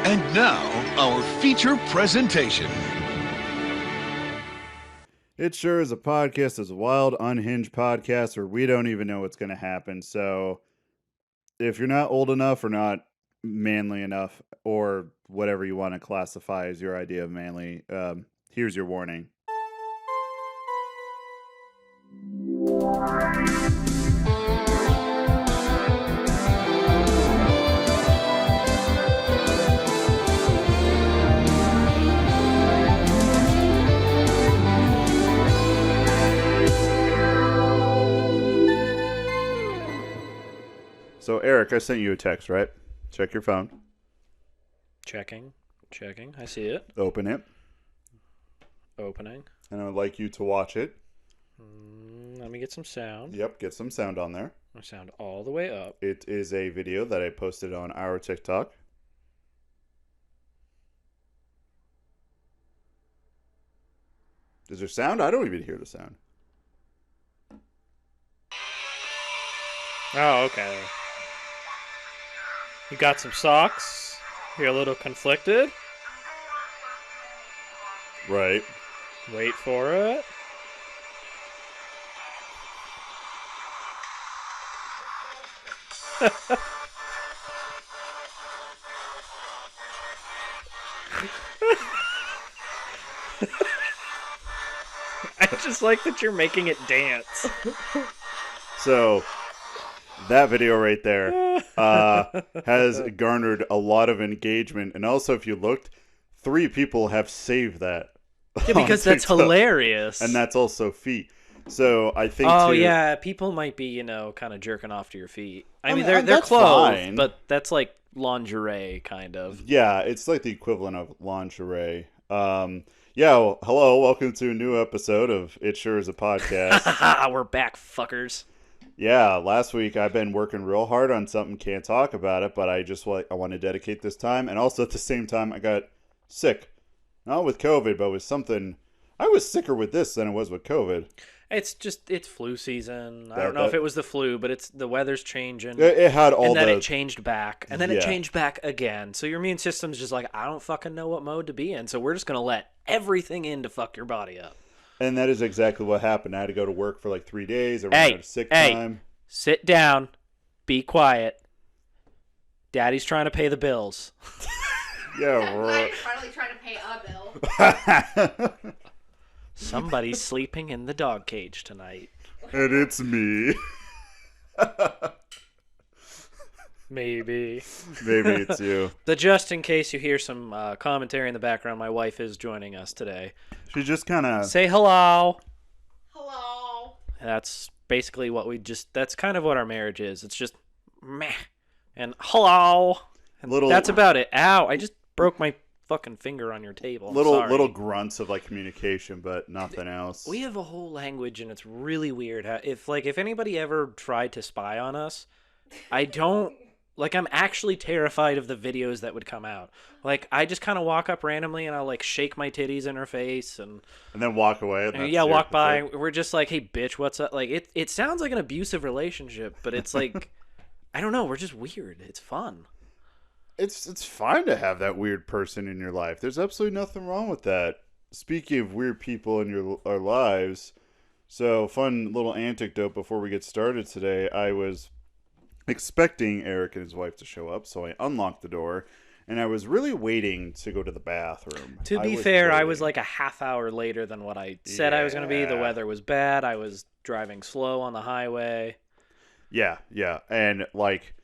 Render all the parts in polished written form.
And now, our feature presentation. It sure is a podcast. It's a wild, unhinged podcast where we don't even know what's going to happen. So if you're not old enough or not manly enough or whatever you want to classify as your idea of manly, here's your warning. So, Eric, I sent you a text, right? Check your phone. Checking. I see it. Open it. Opening. And I would like you to watch it. Let me get some sound. Yep, get some sound on there. My sound all the way up. It is a video that I posted on our TikTok. Is there sound? I don't even hear the sound. Oh, okay. You got some socks. You're a little conflicted. Right. Wait for it. I just like that you're making it dance. So, that video right there has garnered a lot of engagement. And also, if you looked, 3 people have saved that. Yeah, because that's hilarious. And that's also feet. So, I think yeah, people might be, kind of jerking off to your feet. I mean, they're that's clothed, fine. but that's like lingerie, kind of. Yeah, it's like the equivalent of lingerie. Yeah, well, hello, welcome to a new episode of It Sure Is a Podcast. We're back, fuckers. Yeah, last week I've been working real hard on something, can't talk about it, but I want to dedicate this time. And also at the same time, I got sick. Not with COVID, but with something. I was sicker with this than I was with COVID. It's flu season. I don't know if it was the flu, but the weather's changing. It had all and then it changed back, and then it Yeah. changed back again. So your immune system's just like, I don't fucking know what mode to be in, so we're just going to let everything in to fuck your body up. And that is exactly what happened. I had to go to work for like 3 days. Everyone had sick time. Sit down. Be quiet. Daddy's trying to pay the bills. Yeah, right. Finally trying to pay a bill. Somebody's sleeping in the dog cage tonight. And it's me. Maybe. Maybe it's you. Just in case you hear some commentary in the background, my wife is joining us today. She just kind of... Say hello. Hello. That's basically that's kind of what our marriage is. It's just meh and hello. And that's about it. Ow, I just broke my fucking finger on your table. Little grunts of like communication, but nothing else. We have a whole language, and it's really weird. If anybody ever tried to spy on us, I'm actually terrified of the videos that would come out. Like, I just kind of walk up randomly and I'll like shake my titties in her face and then walk away. Walk by. We're just like, hey, bitch, what's up? Like, it sounds like an abusive relationship, but it's like, I don't know. We're just weird. It's fun. It's fine to have that weird person in your life. There's absolutely nothing wrong with that. Speaking of weird people in our lives, so fun little anecdote before we get started today. I was expecting Eric and his wife to show up, so I unlocked the door, and I was really waiting to go to the bathroom. To be fair, I was like a half hour later than what I said I was going to be. The weather was bad. I was driving slow on the highway. Yeah, and like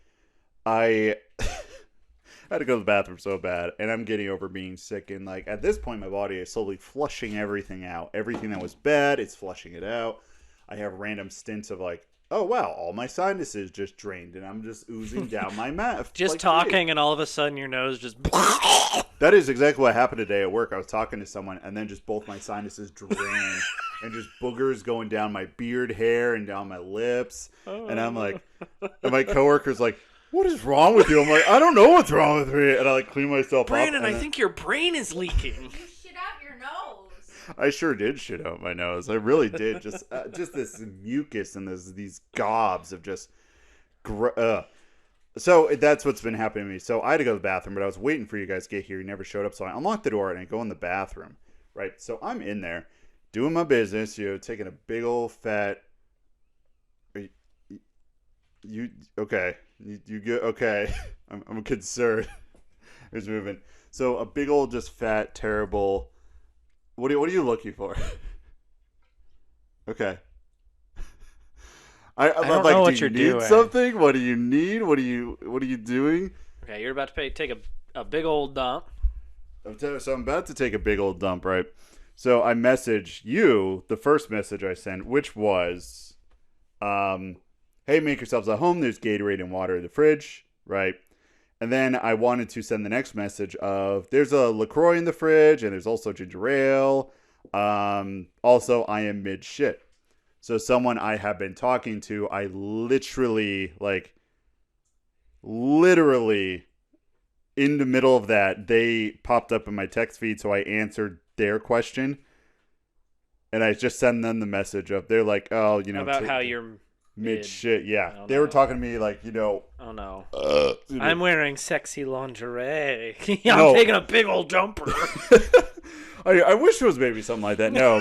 I had to go to the bathroom so bad, and I'm getting over being sick, and like at this point my body is slowly flushing everything out. Everything that was bad, it's flushing it out. I have random stints of like, oh wow, all my sinuses just drained and I'm just oozing down my mouth. Just like, talking, and all of a sudden your nose just... That is exactly what happened today at work. I was talking to someone, and then just both my sinuses drained, and just boogers going down my beard hair and down my lips. And I'm like, and my coworker's like, what is wrong with you? I'm like, I don't know what's wrong with me. And I like clean myself Brandon, up. I think your brain is leaking. You shit out your nose. I sure did shit out my nose. I really did. Just this mucus and these gobs of just... So that's what's been happening to me. So I had to go to the bathroom, but I was waiting for you guys to get here. You never showed up. So I unlocked the door and I go in the bathroom, right? So I'm in there doing my business, taking a big old fat... You okay? You good? Okay. I'm concerned. It's moving. So a big old, just fat, terrible... What are you looking for? Okay. I don't like, know what do you're you need doing. something? What do you need? What are you doing? Okay, you're about to take a big old dump. So I'm about to take a big old dump, right? So I message you, the first message I sent, which was, hey, make yourselves at home. There's Gatorade and water in the fridge, right? And then I wanted to send the next message of, there's a LaCroix in the fridge, and there's also ginger ale. Also, I am mid shit. So someone I have been talking to, I literally, in the middle of that, they popped up in my text feed, so I answered their question. And I just sent them the message of, they're like, oh, About how you're mid shit. Yeah. Oh, they were no. talking to me like, Oh, no. you know. I'm wearing sexy lingerie. I'm No. taking a big old dumper. I wish it was maybe something like that. No.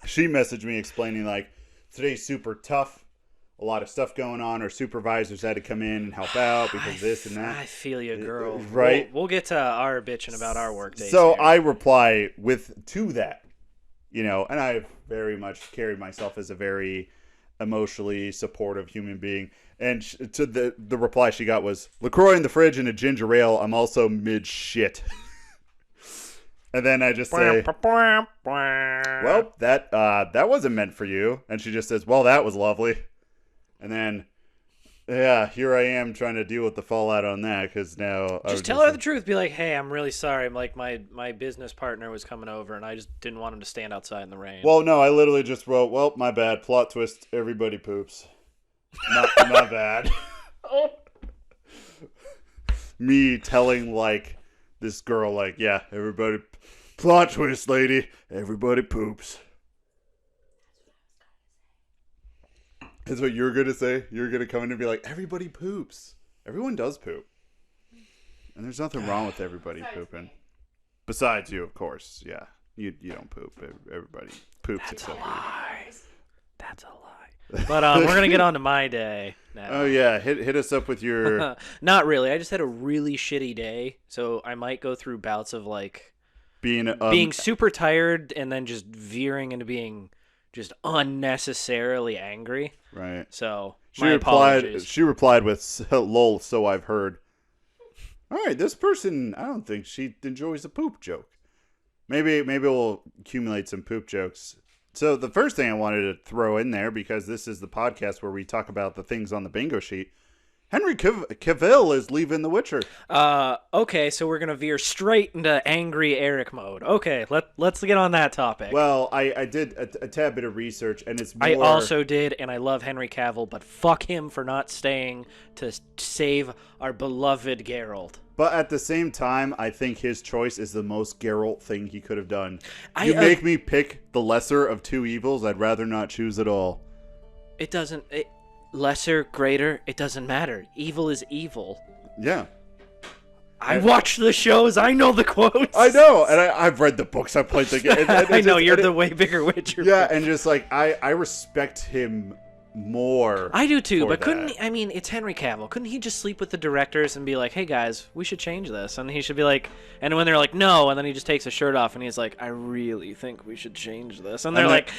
She messaged me explaining, like, today's super tough. A lot of stuff going on. Our supervisors had to come in and help out because this and that. I feel you, girl. Right? We'll get to our bitching about our work days. So here. I reply to that, and I very much carry myself as a very emotionally supportive human being. And to the reply she got was, LaCroix in the fridge and a ginger ale. I'm also mid shit. And then I just say, well, that wasn't meant for you. And she just says, well, that was lovely. And then, yeah, here I am trying to deal with the fallout on that because now... Just tell her the truth. Be like, hey, I'm really sorry. I'm like, my business partner was coming over, and I just didn't want him to stand outside in the rain. Well, no, I literally just wrote, well, my bad. Plot twist, everybody poops. Not bad. Me telling, this girl, yeah, everybody... Plot twist, lady. Everybody poops. That's what you're going to say? You're going to come in and be like, everybody poops. Everyone does poop. And there's nothing wrong with everybody pooping. Besides you, of course. Yeah. You don't poop. Everybody poops except for you. That's a lie. But we're going to get on to my day now. Oh, yeah. Hit us up with your... Not really. I just had a really shitty day. So I might go through bouts of, being super tired and then just veering into being just unnecessarily angry. Right. So my apologies. She replied with, lol, so I've heard. All right, this person, I don't think she enjoys a poop joke. Maybe we'll accumulate some poop jokes. So the first thing I wanted to throw in there, because this is the podcast where we talk about the things on the bingo sheet, Henry Cavill is leaving The Witcher. Okay, so we're gonna veer straight into angry Eric mode. Okay, let's get on that topic. Well, I did a tad bit of research, and it's more... I also did, and I love Henry Cavill, but fuck him for not staying to save our beloved Geralt. But at the same time, I think his choice is the most Geralt thing he could have done. You make me pick the lesser of two evils. I'd rather not choose at all. It doesn't... lesser, greater, it doesn't matter. Evil is evil. Yeah. I watch the shows. I know the quotes. I know, and I've read the books. I played the game. I know, you're the way bigger Witcher. Yeah, and just I respect him more. I do too, but that. couldn't he, I mean, it's Henry Cavill. Couldn't he just sleep with the directors and be like, hey guys, we should change this? And he should be like, and when they're like, no, and then he just takes his shirt off and he's like, I really think we should change this. And they're like...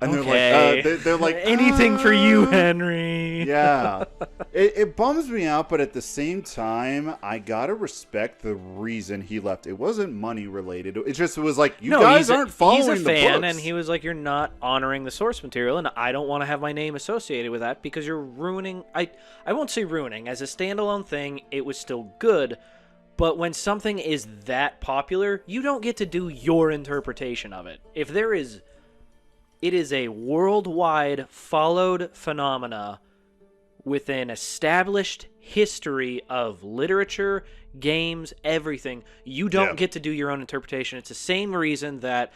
And okay. they're like, anything for you, Henry. Yeah. It bums me out, but at the same time, I gotta respect the reason he left. It wasn't money related. It just was like, you guys aren't following the books. He's a fan, and he was like, you're not honoring the source material, and I don't want to have my name associated with that because you're ruining... I won't say ruining. As a standalone thing, it was still good, but when something is that popular, you don't get to do your interpretation of it. If there is... It is a worldwide followed phenomena with an established history of literature, games, everything. You don't get to do your own interpretation. It's the same reason that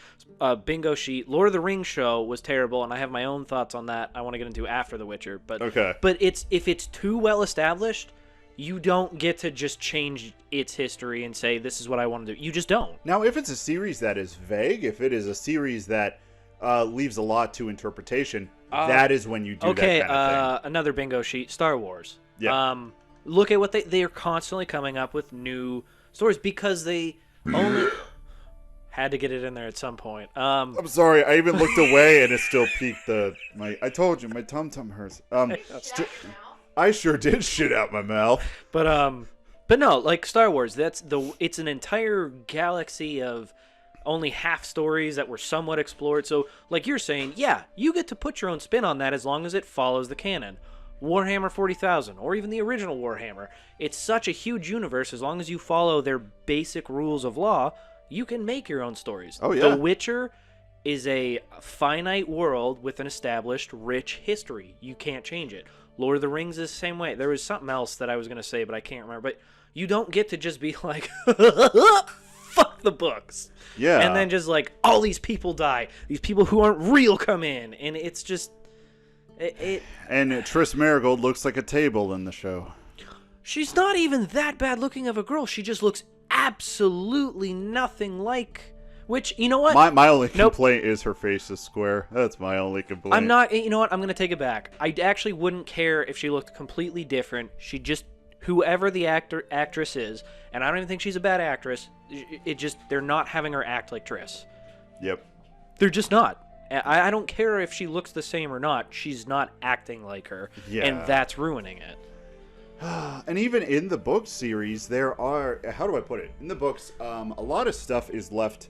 Bingo Sheet, Lord of the Rings show was terrible, and I have my own thoughts on that I want to get into after The Witcher. But okay. But if it's too well established, You don't get to just change its history and say, this is what I want to do. You just don't. Now, if it's a series that is vague, if it is a series that leaves a lot to interpretation, that is when you do that kind of thing. Another bingo sheet, Star Wars. Yeah. Look at what they are constantly coming up with new stories because they only had to get it in there at some point. I'm sorry, I even looked away and it still peaked I told you, my tum-tum hurts. I sure did shit out my mouth. But no, like Star Wars, it's an entire galaxy of only half stories that were somewhat explored. So, like you're saying, yeah, you get to put your own spin on that as long as it follows the canon. Warhammer 40,000, or even the original Warhammer. It's such a huge universe. As long as you follow their basic rules of law, you can make your own stories. Oh, yeah. The Witcher is a finite world with an established, rich history. You can't change it. Lord of the Rings is the same way. There was something else that I was going to say, but I can't remember. But you don't get to just be like, fuck the books. Yeah. And then just like, all these people die. These people who aren't real come in. And it's just... And Triss Marigold looks like a table in the show. She's not even that bad looking of a girl. She just looks absolutely nothing like... Which, you know what? My only complaint is her face is square. That's my only complaint. I'm not... You know what? I'm going to take it back. I actually wouldn't care if she looked completely different. She just... Whoever the actress is, and I don't even think she's a bad actress, they're not having her act like Triss. Yep. They're just not. I don't care if she looks the same or not. She's not acting like her. Yeah. And that's ruining it. And even in the book series, there are... How do I put it? In the books, a lot of stuff is left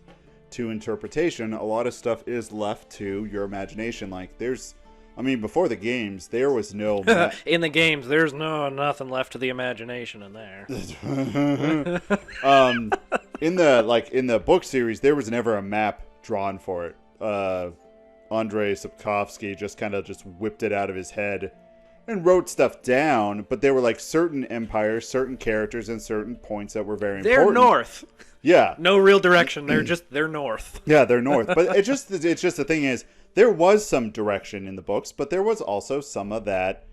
to interpretation. A lot of stuff is left to your imagination. Like, there's... I mean, before the games, there was no... In the games, there's nothing left to the imagination in there. In the book series, there was never a map drawn for it. Andrei Sapkowski just whipped it out of his head and wrote stuff down, but there were like certain empires, certain characters, and certain points that were very important. They're north. Yeah. No real direction. They're north. Yeah, they're north. But it's just the thing is, there was some direction in the books, but there was also some of that.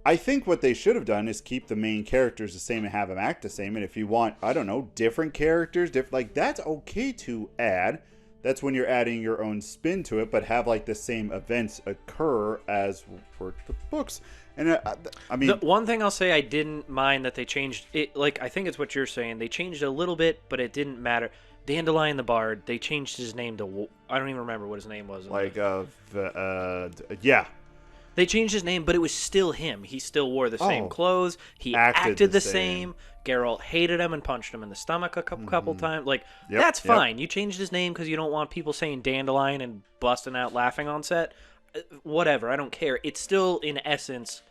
I think what they should have done is keep the main characters the same and have them act the same. And if you want, I don't know, different characters, that's okay to add. That's when you're adding your own spin to it, but have like the same events occur as for the books. And I mean, the one thing I'll say I didn't mind that they changed it. Like, I think it's what you're saying. They changed it a little bit, but it didn't matter. Dandelion the Bard, they changed his name to... I don't even remember what his name was. Yeah. They changed his name, but it was still him. He still wore the same clothes. He acted the same. Geralt hated him and punched him in the stomach a couple times. Like, that's fine. You changed his name because you don't want people saying Dandelion and busting out laughing on set. Whatever, I don't care. It's still, in essence,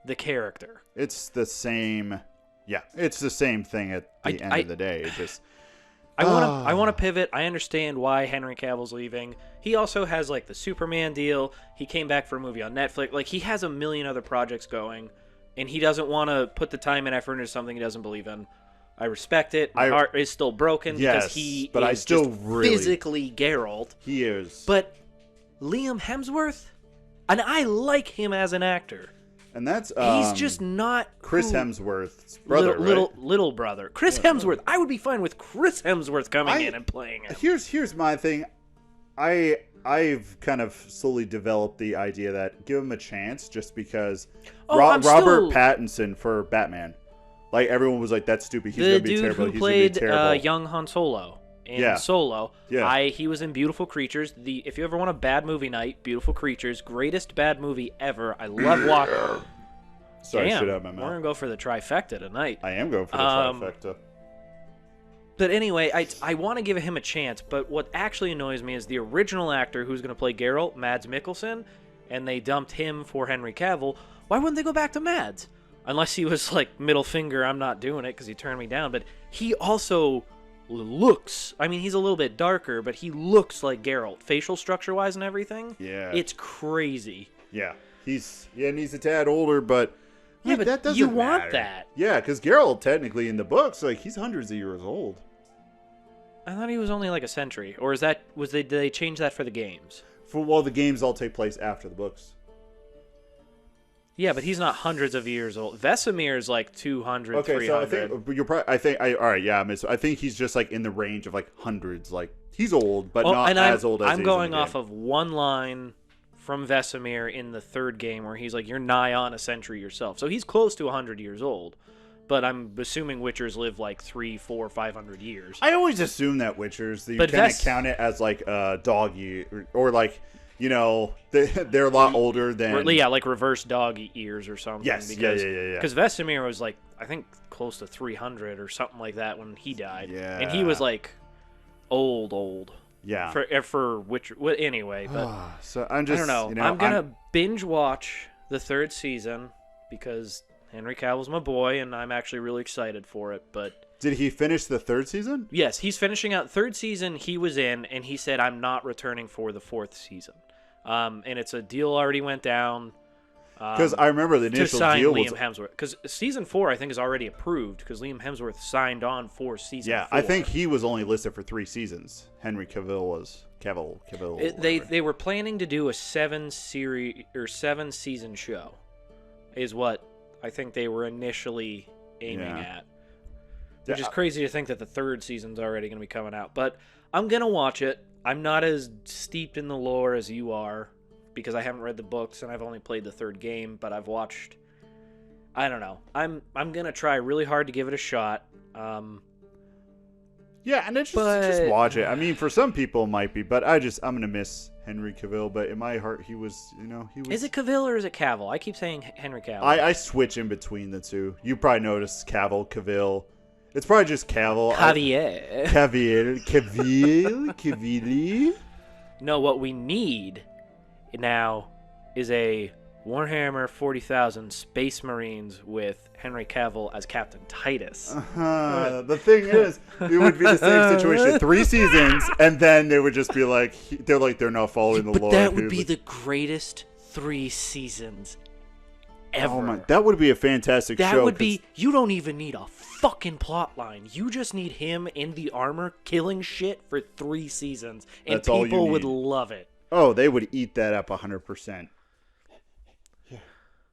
the character. It's the same... Yeah, it's the same thing at the end of the day. It just... I want to pivot. I understand why Henry Cavill's leaving. He also has like the Superman deal. He came back for a movie on Netflix. Like, he has a million other projects going, and he doesn't want to put the time and effort into something he doesn't believe in. I respect it. My heart is still broken because he is physically Geralt. He is. But Liam Hemsworth, and I like him as an actor. And that's he's just not Chris Hemsworth's brother, little brother. Chris Hemsworth. I would be fine with Chris Hemsworth coming in and playing him. Here's my thing. I've kind of slowly developed the idea that give him a chance just because Robert Pattinson for Batman. Like, everyone was like, that's stupid. He's gonna be terrible. The dude who played young Han Solo. Solo. Yeah. He was in Beautiful Creatures. If you ever want a bad movie night, Beautiful Creatures, greatest bad movie ever. I love watching. Sorry, shit out of my mouth. We're gonna go for the trifecta tonight. I am going for the trifecta. But anyway, I want to give him a chance. But what actually annoys me is the original actor who's gonna play Geralt, Mads Mikkelsen, and they dumped him for Henry Cavill. Why wouldn't they go back to Mads? Unless he was like, middle finger, I'm not doing it because he turned me down. But he also looks, I mean, he's a little bit darker, but he looks like Geralt, facial structure wise and everything. Yeah, it's crazy. Yeah, he's a tad older, but but that doesn't you matter. want that. Yeah, because Geralt technically in the books, like, he's hundreds of years old. I thought he was only like a century, or did they change that for the games? The games all take place after the books. Yeah, but he's not hundreds of years old. Vesemir is like 200, Okay, 300. so I think you're probably. All right, yeah. I think he's just like in the range of like hundreds. Like he's old, but not as old as I'm he is going in the off game. of one line from Vesemir in the third game where he's like, "You're nigh on a century yourself." So he's close to 100 years old. But I'm assuming Witchers live like 300, 400, 500 years. I always assume that Witchers, you But kind of count it as like a doggy or like, you know, they're a lot older than. Yeah, like reverse dog years or something. Yes, because, yeah. Because Vesemir was like, I think close to 300 or something like that when he died. Yeah. And he was like old. Yeah. For Witcher. Well, anyway, but So I'm just. I don't know. You know I'm gonna binge watch the third season because Henry Cavill's my boy, and I'm actually really excited for it. But did he finish the third season? yes, he's finishing out third season. He was in, and he said, "I'm not returning for the fourth season." And it's a deal already went down. Because I remember the To initial sign deal Liam was. Hemsworth, because season 4 I think is already approved because Liam Hemsworth signed on for season. Yeah, 4. I think he was only listed for 3 seasons. Henry Cavill was Cavill. They were planning to do a 7-season show, is what I think they were initially aiming at. Which is crazy to think that the third season's already going to be coming out. But I'm going to watch it. I'm not as steeped in the lore as you are because I haven't read the books and I've only played the third game, but I've watched. I don't know. I'm going to try really hard to give it a shot. Yeah, and just watch it. I mean, for some people it might be, but I'm going to miss Henry Cavill, but in my heart he was. Is it Cavill or is it Cavill? I keep saying Henry Cavill. I switch in between the two. You probably noticed Cavill. It's probably just Cavill. Cavill. No, what we need now is a Warhammer 40,000 Space Marines with Henry Cavill as Captain Titus. The thing is, it would be the same situation. 3 seasons, and then they would just be like, they're not following the law. But that would be the greatest 3 seasons ever. Oh my, that would be a fantastic show. That would be. You don't even need a fucking plot line. You just need him in the armor killing shit for 3 seasons, and That's all you people would need. love it. Oh, they would eat that up 100%. Yeah,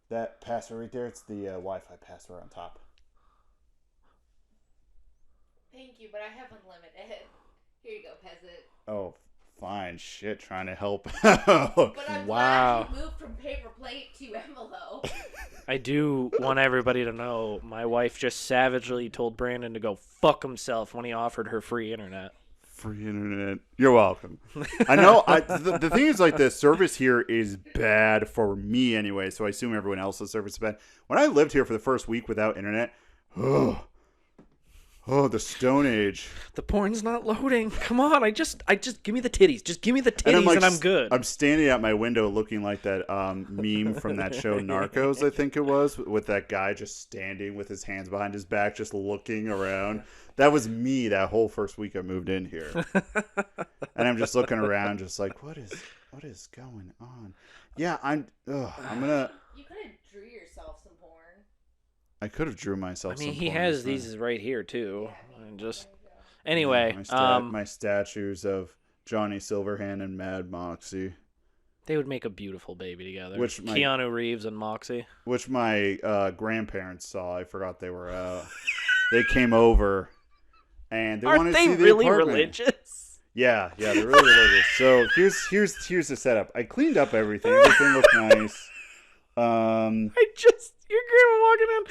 that password right there, it's the Wi-Fi password on top. Thank you, but I have unlimited. Here you go, peasant. Oh, fine. Shit, trying to help. But I'm Wow. glad you moved from paper plate to envelope. I do want everybody to know my wife just savagely told Brandon to go fuck himself when he offered her free internet. Free internet. You're welcome. I know. The thing is, like, the service here is bad for me anyway, so I assume everyone else's service is bad. When I lived here for the first week without internet, the Stone Age. The porn's not loading. Come on, I just give me the titties. Just give me the titties like, and I'm good. I'm standing at my window looking like that meme from that show Narcos, I think it was, with that guy just standing with his hands behind his back, just looking around. That was me that whole first week I moved in here. And I'm just looking around, just like, what is going on? Yeah, I'm gonna. You could have drew yourself some porn. I could have drew myself. I mean, some he porn, has but- these right here too. And just anyway, my statues of Johnny Silverhand and Mad Moxie, they would make a beautiful baby together. Which my- Keanu Reeves and Moxie. which my grandparents saw. I forgot they were out. They came over, and they Aren't wanted to they see the really apartment. religious? Yeah, they're really religious. So here's the setup. I cleaned up everything. Everything looked nice. Your grandma walking in.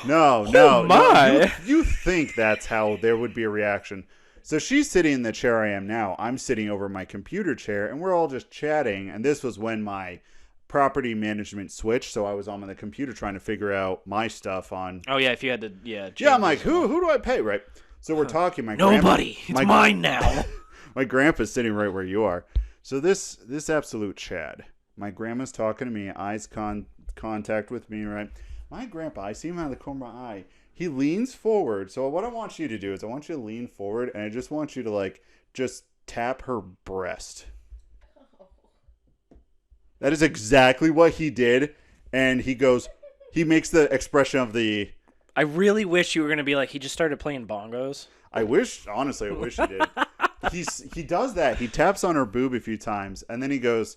No. my. You think that's how there would be a reaction. So she's sitting in the chair I am now. I'm sitting over my computer chair, and we're all just chatting. And this was when my property management switched, so I was on the computer trying to figure out my stuff on. Oh yeah, if you had to, Yeah, I'm change like, it. who do I pay, right? So we're talking. Nobody. It's mine now. My grandpa's sitting right where you are. So this absolute Chad. My grandma's talking to me, eyes contact with me, right? My grandpa, I see him out of the corner of my eye. He leans forward. So what I want you to do is I want you to lean forward, and I just want you to just tap her breast. That is exactly what he did. And he makes the expression of the... I really wish you were gonna be like he just started playing bongos. Honestly, I wish he did. He does that. He taps on her boob a few times, and then he goes,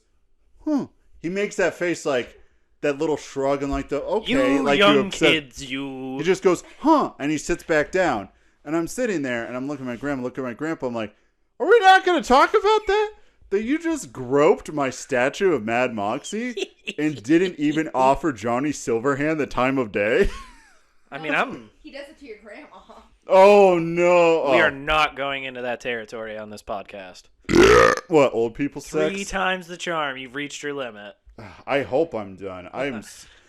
He makes that face like, that little shrug and like the okay, You like young upset. kids, you. He just goes, huh, and he sits back down. And I'm sitting there, and I'm looking at my grandma, looking at my grandpa. I'm like, are we not going to talk about that? That you just groped my statue of Mad Moxie and didn't even offer Johnny Silverhand the time of day? I mean, He does it to your grandma. Oh, no. we Oh. are not going into that territory on this podcast. What, old people sex? 3 times the charm. You've reached your limit. I hope I'm done. No, I'm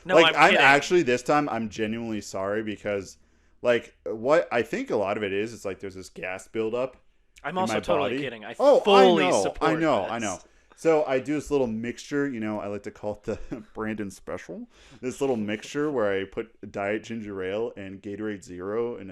I'm kidding. actually, this time, I'm genuinely sorry because, like, what I think a lot of it is, it's like there's this gas buildup. I'm in also my totally body. kidding. I Oh, fully I know, support I this. know. So I do this little mixture, I like to call it the Brandon Special. This little mixture where I put Diet Ginger Ale and Gatorade Zero in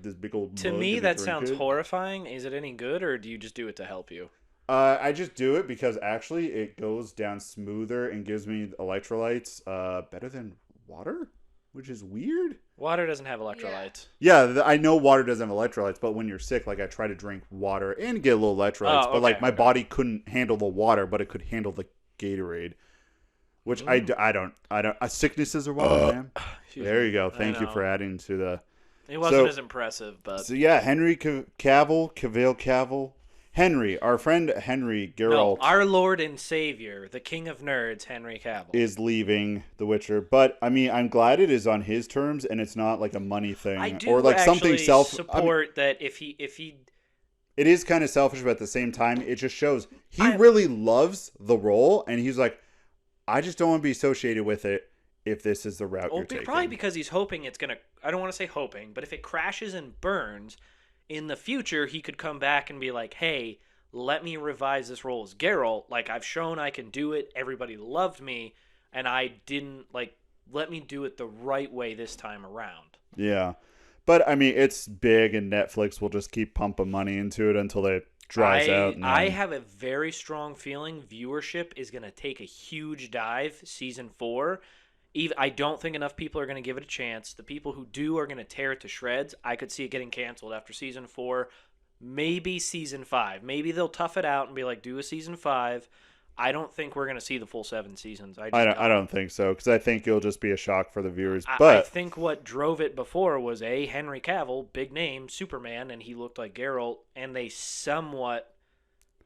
this big old To mug me, and I that drink sounds it. horrifying. Is it any good, or do you just do it to help you? I just do it because actually it goes down smoother and gives me electrolytes better than water, which is weird. Water doesn't have electrolytes. Yeah, I know water doesn't have electrolytes, but when you're sick, like I try to drink water and get a little electrolytes, Oh, but like okay, my okay. body couldn't handle the water, but it could handle the Gatorade, which I don't. Sicknesses are water, man. Excuse There me. you go. I Thank you know. for adding to the. It wasn't So- as impressive, but So yeah, Henry Cavill. Henry, our friend Henry no, Geralt our Lord and Savior, the King of Nerds, Henry Cavill. is leaving The Witcher, but I mean, I'm glad it is on his terms and it's not like a money thing I do or like something actually support. support that if he It is kind of selfish, but at the same time, it just shows he I- really loves the role, and he's like, I just don't want to be associated with it if this is the route you're taking. probably because he's hoping it's gonna. I don't want to say hoping, but if it crashes and burns in the future, he could come back and be like, "Hey, let me revise this role as Geralt. Like I've shown I can do it. Everybody loved me, and I didn't like. Let me do it the right way this time around." Yeah. But, I mean, it's big, and Netflix will just keep pumping money into it until it dries out. And I then- have a very strong feeling viewership is going to take a huge dive season 4. I don't think enough people are going to give it a chance. The people who do are going to tear it to shreds. I could see it getting canceled after season 4, maybe season 5. Maybe they'll tough it out and be like, do a season 5. I don't think we're going to see the full 7 seasons. I don't think so, because I think it'll just be a shock for the viewers. I But think what drove it before was Henry Cavill, big name, Superman, and he looked like Geralt, and they somewhat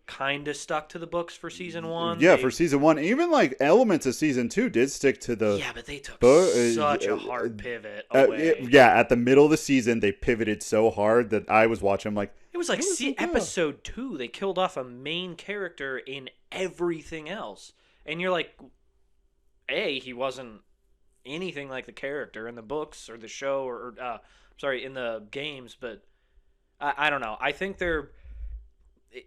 kind of stuck to the books for season 1. yeah, for season 1, even like elements of season 2 did stick to the. Yeah, but they took But, such a hard pivot away. At the middle of the season, they pivoted so hard that I was watching. I'm like, It was like It was so good. episode 2, they killed off a main character in everything else. And you're like, he wasn't anything like the character in the books or the show or in the games, but I don't know. I think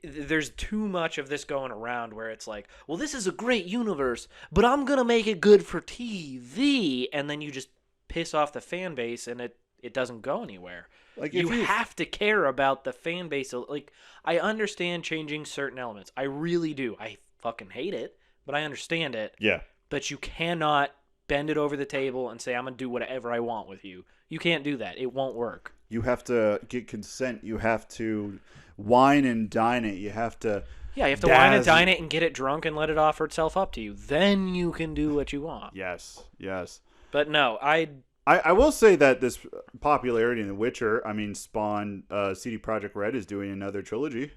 there's too much of this going around where it's like, well, this is a great universe, but I'm going to make it good for TV. And then you just piss off the fan base and it doesn't go anywhere. like You have to care about the fan base. Like, I understand changing certain elements. I really do. I fucking hate it, but I understand it. Yeah. But you cannot bend it over the table and say, I'm going to do whatever I want with you. You can't do that. It won't work. You have to get consent. You have to wine and dine it. You have to. Yeah, you have to wine and dazzle- dine it and get it drunk and let it offer itself up to you. Then you can do what you want. Yes. Yes. But no, I will say that this popularity in The Witcher, I mean, Spawn, CD Projekt Red is doing another trilogy,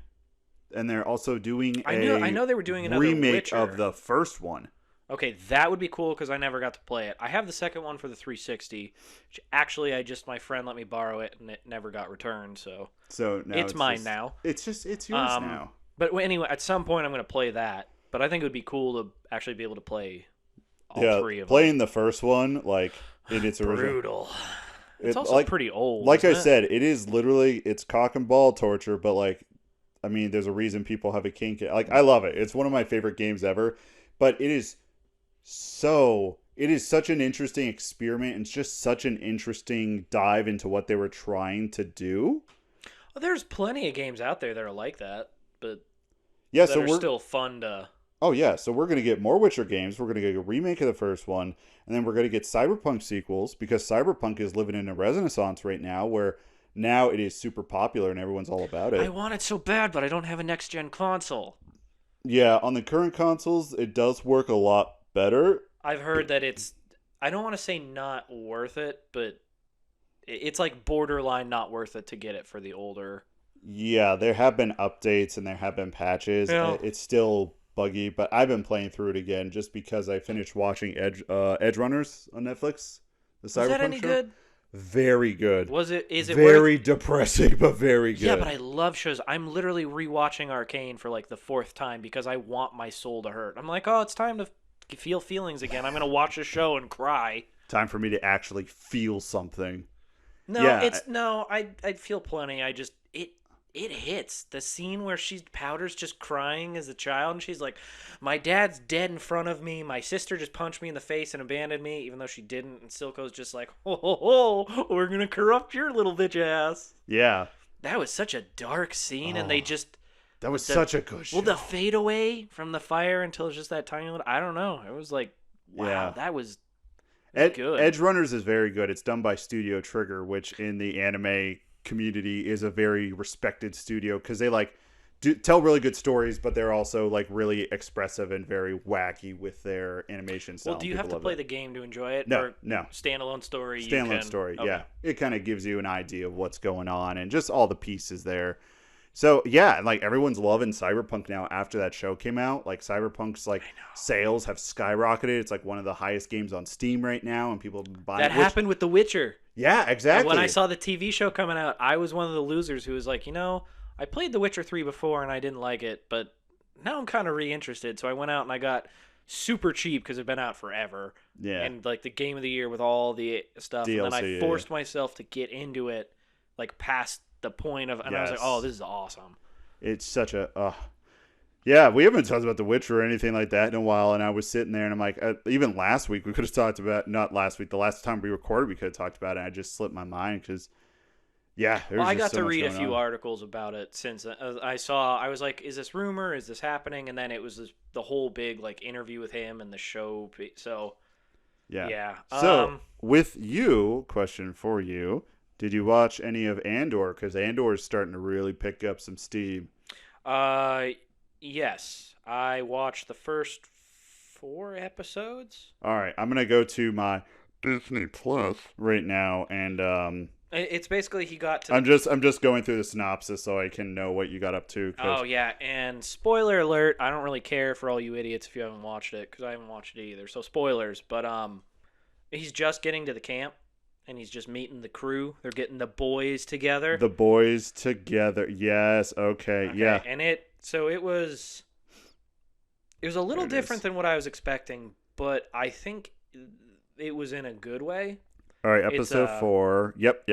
and they're also doing I know they were doing another remake Witcher. of the first one. Okay, that would be cool because I never got to play it. I have the second one for the 360, which actually my friend let me borrow it and it never got returned, so So now it's mine just- now. It's yours now. But anyway, at some point I'm going to play that. But I think it would be cool to actually be able to play all 3 of playing the first one like in its them. original. Brutal. It's also like, pretty old. Like I isn't it? said, it is literally it's cock and ball torture, but like, I mean, there's a reason people have a kink. Like I love it. It's one of my favorite games ever. But it is such an interesting experiment. And it's just such an interesting dive into what they were trying to do. Well, there's plenty of games out there that are like that, but Yeah, that so are we're still fun to. Oh yeah, so we're gonna get more Witcher games. We're gonna get a remake of the first one, and then we're gonna get Cyberpunk sequels because Cyberpunk is living in a renaissance right now, where now it is super popular and everyone's all about it. I want it so bad, but I don't have a next gen console. Yeah, on the current consoles, it does work a lot better. I've heard that it's, I don't want to say not worth it, but it's like borderline not worth it to get it for the older. Yeah, there have been updates and there have been patches. Yeah. It's still buggy, but I've been playing through it again just because I finished watching Edge Runners on Netflix. The Was that Cyberpunk any show. good? Very good. Is it very worth? depressing, but very good. Yeah, but I love shows. I'm literally rewatching Arcane for like the 4th time because I want my soul to hurt. I'm like, oh, it's time to feel feelings again. I'm gonna watch a show and cry. Time for me to actually feel something. No, Yeah, I'd feel plenty. I just it hits the scene where Powder's just crying as a child, and she's like, "My dad's dead in front of me. My sister just punched me in the face and abandoned me, even though she didn't." And Silco's just like, "Ho ho ho, we're gonna corrupt your little bitch ass." Yeah. That was such a dark scene, and they just That was such a good show. well, the fade away from the fire until it's just that tiny little. I don't know. It was like, wow, Yeah. that was good. Edge Runners is very good. It's done by Studio Trigger, which in the anime community is a very respected studio because they tell really good stories, but they're also like really expressive and very wacky with their animation style. Well, do you have to play the game to enjoy it? No, or no. Standalone story. Standalone story, okay. yeah. It kind of gives you an idea of what's going on and just all the pieces there. So yeah, like everyone's loving Cyberpunk now after that show came out. Like Cyberpunk's like sales have skyrocketed. It's like one of the highest games on Steam right now, and people buy That happened with The Witcher. Yeah, exactly. And when I saw the TV show coming out, I was one of the losers who was like, I played The Witcher 3 before and I didn't like it, but now I'm kind of reinterested. So I went out and I got super cheap because it'd been out forever. Yeah. And like the game of the year with all the stuff. DLC, and then I forced myself to get into it, like past the point of, and I was like, oh, this is awesome. It's such a, yeah, we haven't talked about The Witcher or anything like that in a while, and I was sitting there, and I'm like, even last week, we could have talked about, not last week, the last time we recorded, we could have talked about it, and I just slipped my mind, because, yeah, well, I got to read a few articles about it since I was like, is this rumor, is this happening, and then it was the whole big, like, interview with him and the show, so, yeah. So, with you, question for you, did you watch any of Andor? Because Andor is starting to really pick up some steam. Yes, I watched the first 4 episodes. All right, I'm gonna go to my Disney Plus right now, and it's basically he got to. I'm just going through the synopsis so I can know what you got up to. Oh yeah, and spoiler alert! I don't really care for all you idiots if you haven't watched it because I haven't watched it either. So spoilers, but he's just getting to the camp. And he's just meeting the crew. They're getting the boys together. The boys together. Yes. Okay. Yeah. And it was a little different than what I was expecting, but I think it was in a good way. All right. Episode 4. Yep.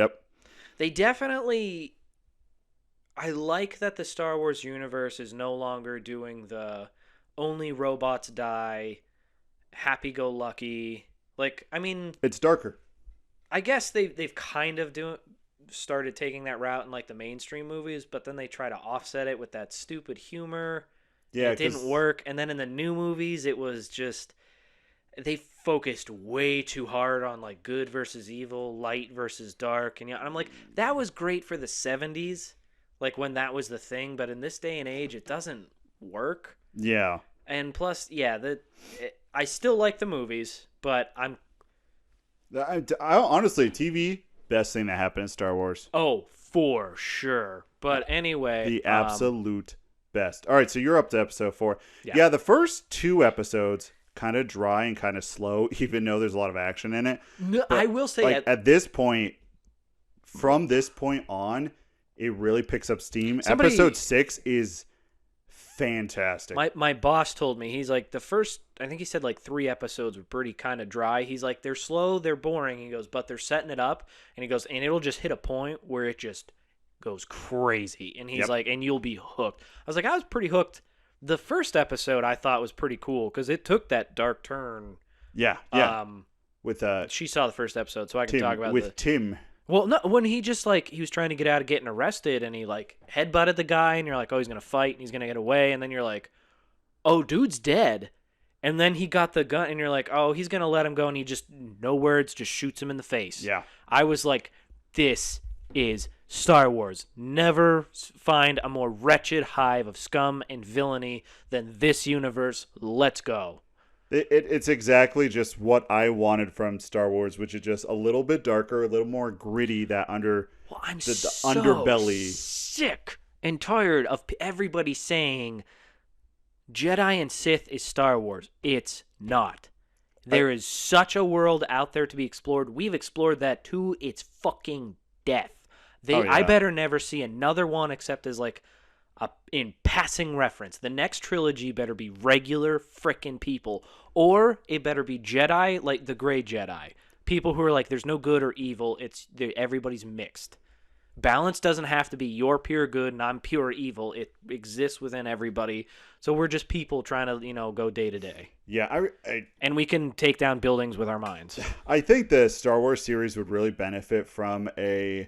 They definitely. I like that the Star Wars universe is no longer doing the only robots die, happy-go-lucky. Like, I mean, it's darker. I guess they've kind of started taking that route in like the mainstream movies, but then they try to offset it with that stupid humor. Yeah, it didn't work. And then in the new movies, it was just they focused way too hard on like good versus evil, light versus dark, and I'm like, that was great for the 70s, like when that was the thing. But in this day and age, it doesn't work. Yeah. And plus, I still like the movies, but I honestly, TV, best thing that happened in Star Wars. Oh, for sure. But anyway. The absolute best. All right, so you're up to episode 4. Yeah, the first 2 episodes, kind of dry and kind of slow, even though there's a lot of action in it. No, but I will say at this point, from this point on, it really picks up steam. Episode 6 is fantastic. My boss told me, he's like, the first, I think he said like 3 episodes were pretty kind of dry. He's like, they're slow, they're boring. He goes, but they're setting it up. And he goes, and it'll just hit a point where it just goes crazy. And he's like, and you'll be hooked. I was like, I was pretty hooked. The first episode I thought was pretty cool because it took that dark turn. Yeah. With she saw the first episode, so I can talk about Tim. Well, no, when he just like he was trying to get out of getting arrested, and he like headbutted the guy, and you're like, oh, he's gonna fight, and he's gonna get away, and then you're like, oh, dude's dead, and then he got the gun, and you're like, oh, he's gonna let him go, and he just no words, just shoots him in the face. Yeah, I was like, this is Star Wars. Never find a more wretched hive of scum and villainy than this universe. Let's go. It's exactly just what I wanted from Star Wars, which is just a little bit darker, a little more gritty. That Well, I'm the so underbelly. sick and tired of everybody saying Jedi and Sith is Star Wars. It's not. There is such a world out there to be explored. We've explored that to its fucking death. I better never see another one except as like in passing reference. The next trilogy better be regular frickin' people, or it better be Jedi, like the Gray Jedi. People who are like, there's no good or evil. Everybody's mixed. Balance doesn't have to be you're pure good and I'm pure evil. It exists within everybody. So we're just people trying to, go day to day. Yeah, and we can take down buildings with our minds. I think the Star Wars series would really benefit from a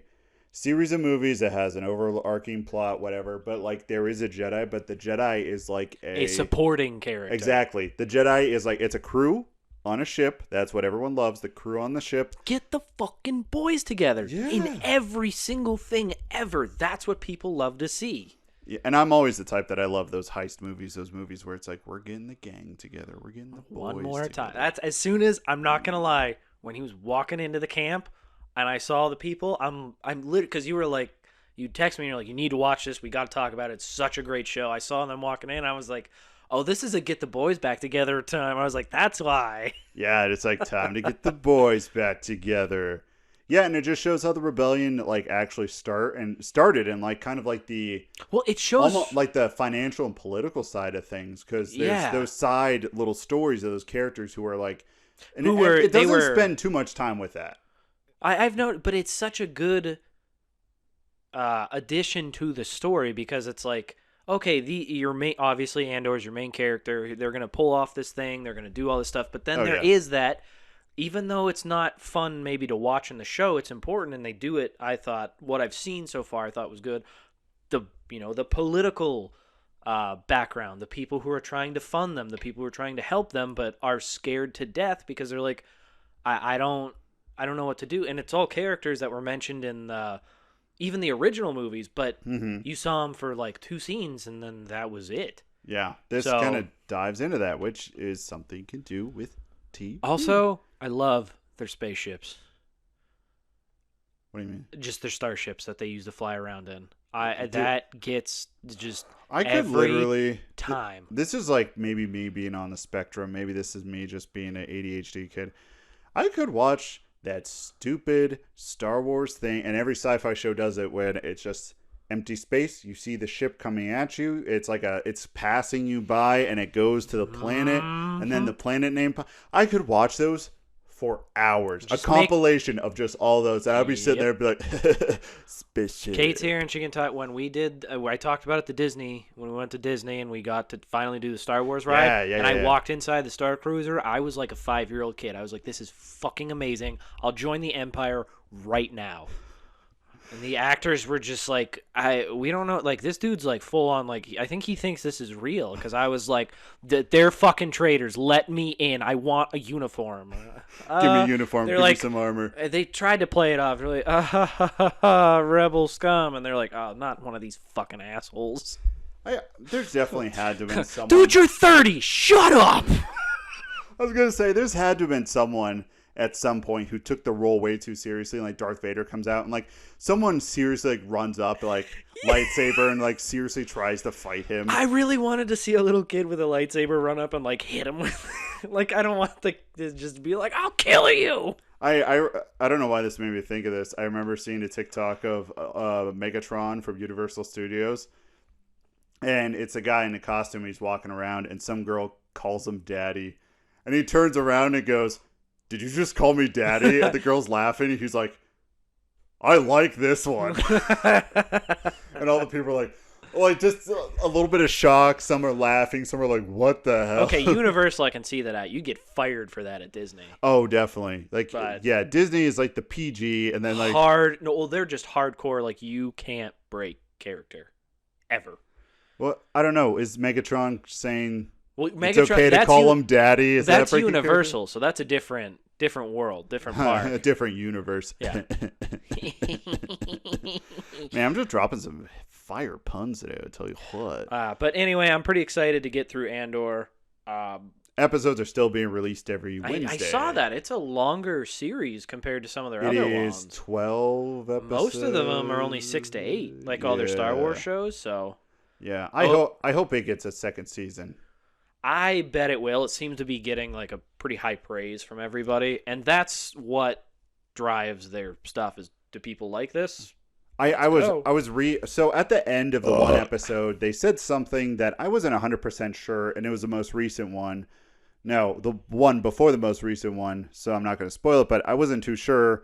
series of movies that has an overarching plot, whatever, but like there is a Jedi, but the Jedi is like a supporting character. Exactly. The Jedi is like, it's a crew on a ship. That's what everyone loves, the crew on the ship. Get the fucking boys together in Yeah. every single thing ever. That's what people love to see. Yeah, and I'm always the type that I love those heist movies, those movies where it's like, we're getting the gang together, we're getting the boys One more together. time. That's as soon as, I'm not going to lie, when he was walking into the camp and I saw the people, I'm literally, because you were like, you text me and you're like, you need to watch this. We got to talk about it. It's such a great show. I saw them walking in. I was like, oh, this is a get the boys back together time. I was like, that's why. Yeah, it's like time to get the boys back together. Yeah, and it just shows how the rebellion like actually started and like kind of like the it shows almost like the financial and political side of things, because there's those side little stories of those characters who are like, and it doesn't spend too much time with that. I've noticed, but it's such a good addition to the story, because it's like, okay, your main, obviously Andor's your main character. They're gonna pull off this thing. They're gonna do all this stuff, but then there is that. Even though it's not fun maybe to watch in the show, it's important, and they do it. I thought what I've seen so far, I thought was good. The political background, the people who are trying to fund them, the people who are trying to help them, but are scared to death because they're like, I don't know what to do. And it's all characters that were mentioned in even the original movies, but you saw them for like 2 scenes, and then that was it. Yeah, this kind of dives into that, which is something you can do with TV. Also, I love their spaceships. What do you mean? Just their starships that they use to fly around in. That gets just I could every literally time. This is like maybe me being on the spectrum. Maybe this is me just being an ADHD kid. I could watch that stupid Star Wars thing, and every sci-fi show does it, when it's just empty space. You see the ship coming at you. It's like it's passing you by, and it goes to the planet, and then the planet name. I could watch those for hours. Just a compilation of just all those. And I'd be sitting there and be like, spaceship. Kate's here, and she can talk. When we did, I talked about it at Disney, when we went to Disney and we got to finally do the Star Wars ride. Yeah, and I walked inside the Star Cruiser. I was like a 5-year-old kid. I was like, this is fucking amazing. I'll join the Empire right now. And the actors were just like, we don't know, like, this dude's like full on, like, I think he thinks this is real, because I was like, they're fucking traitors, let me in, I want a uniform. Give me a uniform, give me some armor. They tried to play it off, they're like, rebel scum, and they're like, oh, not one of these fucking assholes. There's definitely had to have been someone. Dude, you're 30, shut up! I was going to say, there's had to have been someone at some point who took the role way too seriously, and like Darth Vader comes out and like someone seriously like runs up like lightsaber and like seriously tries to fight him. I really wanted to see a little kid with a lightsaber run up and like hit him with like, I don't want to just be like, I'll kill you. I don't know why this made me think of this. I remember seeing a TikTok of Megatron from Universal Studios, and it's a guy in a costume. He's walking around, and some girl calls him daddy, and he turns around and goes, did you just call me daddy? And the girl's laughing. He's like, I like this one. And all the people are like just a little bit of shock. Some are laughing. Some are like, what the hell? Okay, Universal, I can see that out. You get fired for that at Disney. Oh, definitely. Like, yeah, Disney is like the PG, and then like they're just hardcore. Like, you can't break character ever. Well, I don't know. Is Megatron saying Megatron, it's okay to call him daddy? Is that's that Universal, so that's a different world, different part. A different universe. Yeah. Man, I'm just dropping some fire puns today, I'll tell you what. But anyway, I'm pretty excited to get through Andor. And episodes are still being released every Wednesday. I saw that. It's a longer series compared to some of their It other is ones. 12 episodes. Most of them are only 6 to 8, like all their Star Wars shows. So yeah, I hope it gets a second season. I bet it will. It seems to be getting like a pretty high praise from everybody, and that's what drives their stuff. Is do people like this? So at the end of the one episode, they said something that I wasn't 100% sure, and it was the most recent one. No, the one before the most recent one, so I'm not going to spoil it, but I wasn't too sure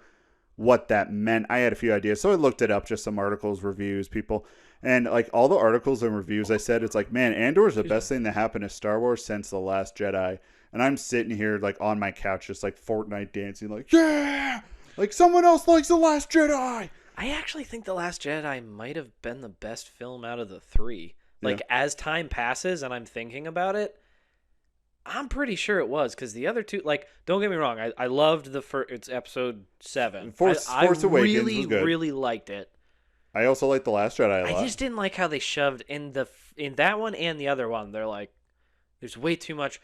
what that meant. I had a few ideas, so I looked it up, just some articles, reviews, people, and like all the articles and reviews I said, it's like, man, Andor is the best thing that happened to Star Wars since The Last Jedi. And I'm sitting here like on my couch, just like Fortnite dancing, like, yeah, like someone else likes The Last Jedi. I actually think The Last Jedi might have been the best film out of the 3. Like, as time passes and I'm thinking about it, I'm pretty sure it was, because the other two, like, don't get me wrong, I loved the first, it's episode 7. Force Awakens was good. Really liked it. I also like The Last Jedi a lot. I just didn't like how they shoved in that one and the other one. They're like, there's way too much,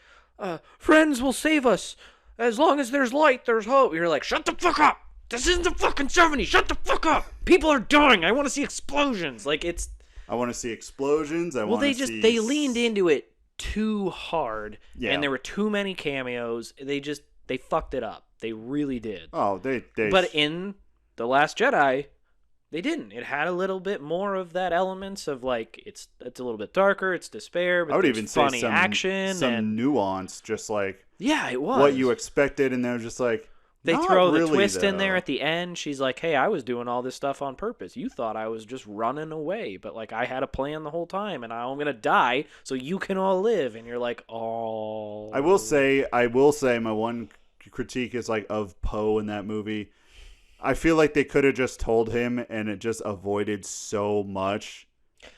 friends will save us. As long as there's light, there's hope. You're like, shut the fuck up. This isn't the fucking 70s. Shut the fuck up. People are dying. I want to see explosions. Like, it's... I want to see explosions. Well, they leaned into it too hard. Yeah. And there were too many cameos. They fucked it up. They really did. Oh, they... But in The Last Jedi, they didn't. It had a little bit more of that elements of, like, it's a little bit darker. It's despair, but I would even say funny action. Some nuance, just like... Yeah, it was. What you expected, and they're just like... They throw the twist in there at the end. She's like, hey, I was doing all this stuff on purpose. You thought I was just running away, but like I had a plan the whole time, and I'm going to die so you can all live. And you're like, oh. I will say my one critique is like of Poe in that movie. I feel like they could have just told him and it just avoided so much.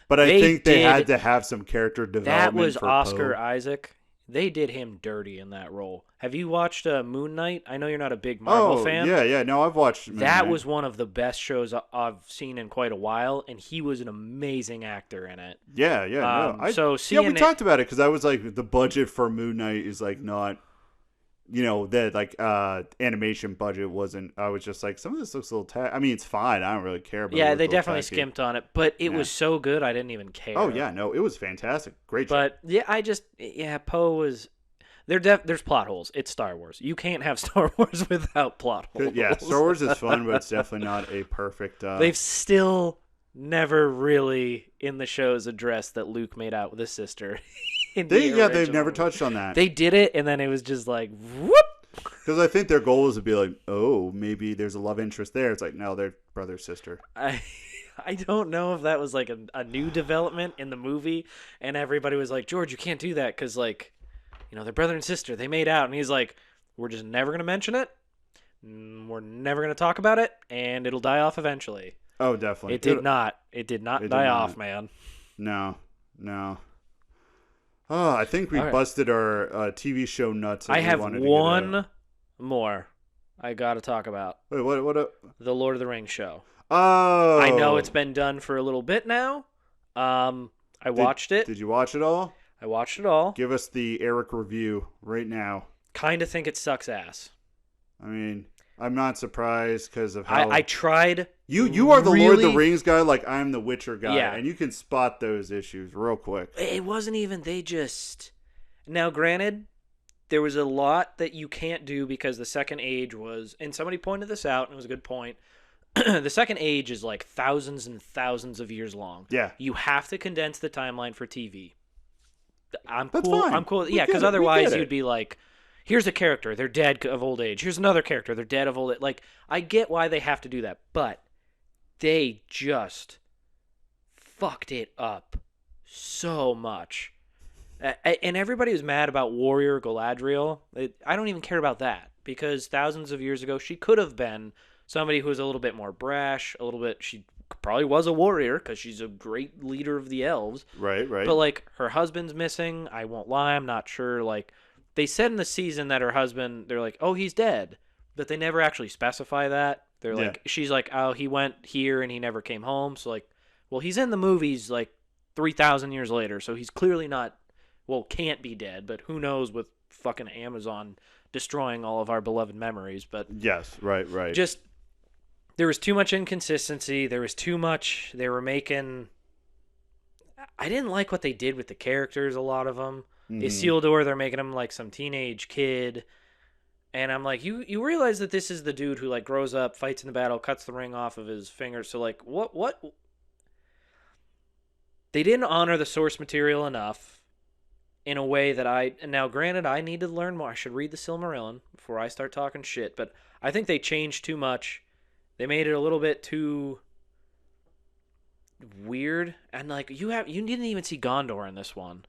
But I think they had to have some character development. That was for Oscar Poe. Isaac. They did him dirty in that role. Have you watched Moon Knight? I know you're not a big Marvel fan. Yeah. No, I've watched Moon That Knight. was one of the best shows I've seen in quite a while, and he was an amazing actor in it. Yeah. No. We talked about it because I was like, the budget for Moon Knight is like not, that like animation budget wasn't. I was just like, some of this looks a little. I mean, it's fine. I don't really care. But yeah, they definitely skimped on it, but it was so good I didn't even care. Oh yeah, no, it was fantastic. Great. But yeah, Poe was. There's plot holes. It's Star Wars. You can't have Star Wars without plot holes. Yeah, Star Wars is fun, but it's definitely not a perfect. They've still never really in the shows addressed that Luke made out with his sister. They've never touched on that. They did it, and then it was just like, whoop. Because I think their goal is to be like, oh, maybe there's a love interest there. It's like, no, they're brother sister. I don't know if that was like a new development in the movie, and everybody was like, George, you can't do that because like, they're brother and sister. They made out, and he's like, we're just never gonna mention it. We're never gonna talk about it, and it'll die off eventually. Oh, definitely. It did not die off, man. No. Oh, I think we busted our TV show nuts. I have one more I got to talk about. Wait, what? The Lord of the Rings show. Oh. I know it's been done for a little bit now. I watched it. Did you watch it all? I watched it all. Give us the Eric review right now. Kind of think it sucks ass. I mean, I'm not surprised because of how... I tried... You are the Lord of the Rings guy like I'm the Witcher guy. Yeah. And you can spot those issues real quick. It wasn't even... They just... Now, granted, there was a lot that you can't do because the Second Age was... And somebody pointed this out, and it was a good point. The Second Age is like thousands and thousands of years long. Yeah. You have to condense the timeline for TV. That's fine. I'm cool. Yeah, because otherwise you'd be like... Here's a character, they're dead of old age. Here's another character, they're dead of old age. Like, I get why they have to do that, but they just fucked it up so much. And everybody was mad about Warrior Galadriel. I don't even care about that, because thousands of years ago, she could have been somebody who was a little bit more brash, she probably was a warrior, because she's a great leader of the elves. Right. But, like, her husband's missing. I won't lie, I'm not sure, like... They said in the season that her husband, they're like, oh, he's dead. But they never actually specify that. They're like, she's like, oh, he went here and he never came home. So, like, well, he's in the movies, like, 3,000 years later. So he's clearly not, can't be dead. But who knows with fucking Amazon destroying all of our beloved memories. But yes, right. just there was too much inconsistency. There was too much. They were making. I didn't like what they did with the characters. A lot of them. Isildur, they're making him like some teenage kid. And I'm like, you realize that this is the dude who like grows up, fights in the battle, cuts the ring off of his finger. So like, what? They didn't honor the source material enough in a way that now granted, I need to learn more. I should read the Silmarillion before I start talking shit. But I think they changed too much. They made it a little bit too weird. And like, you didn't even see Gondor in this one.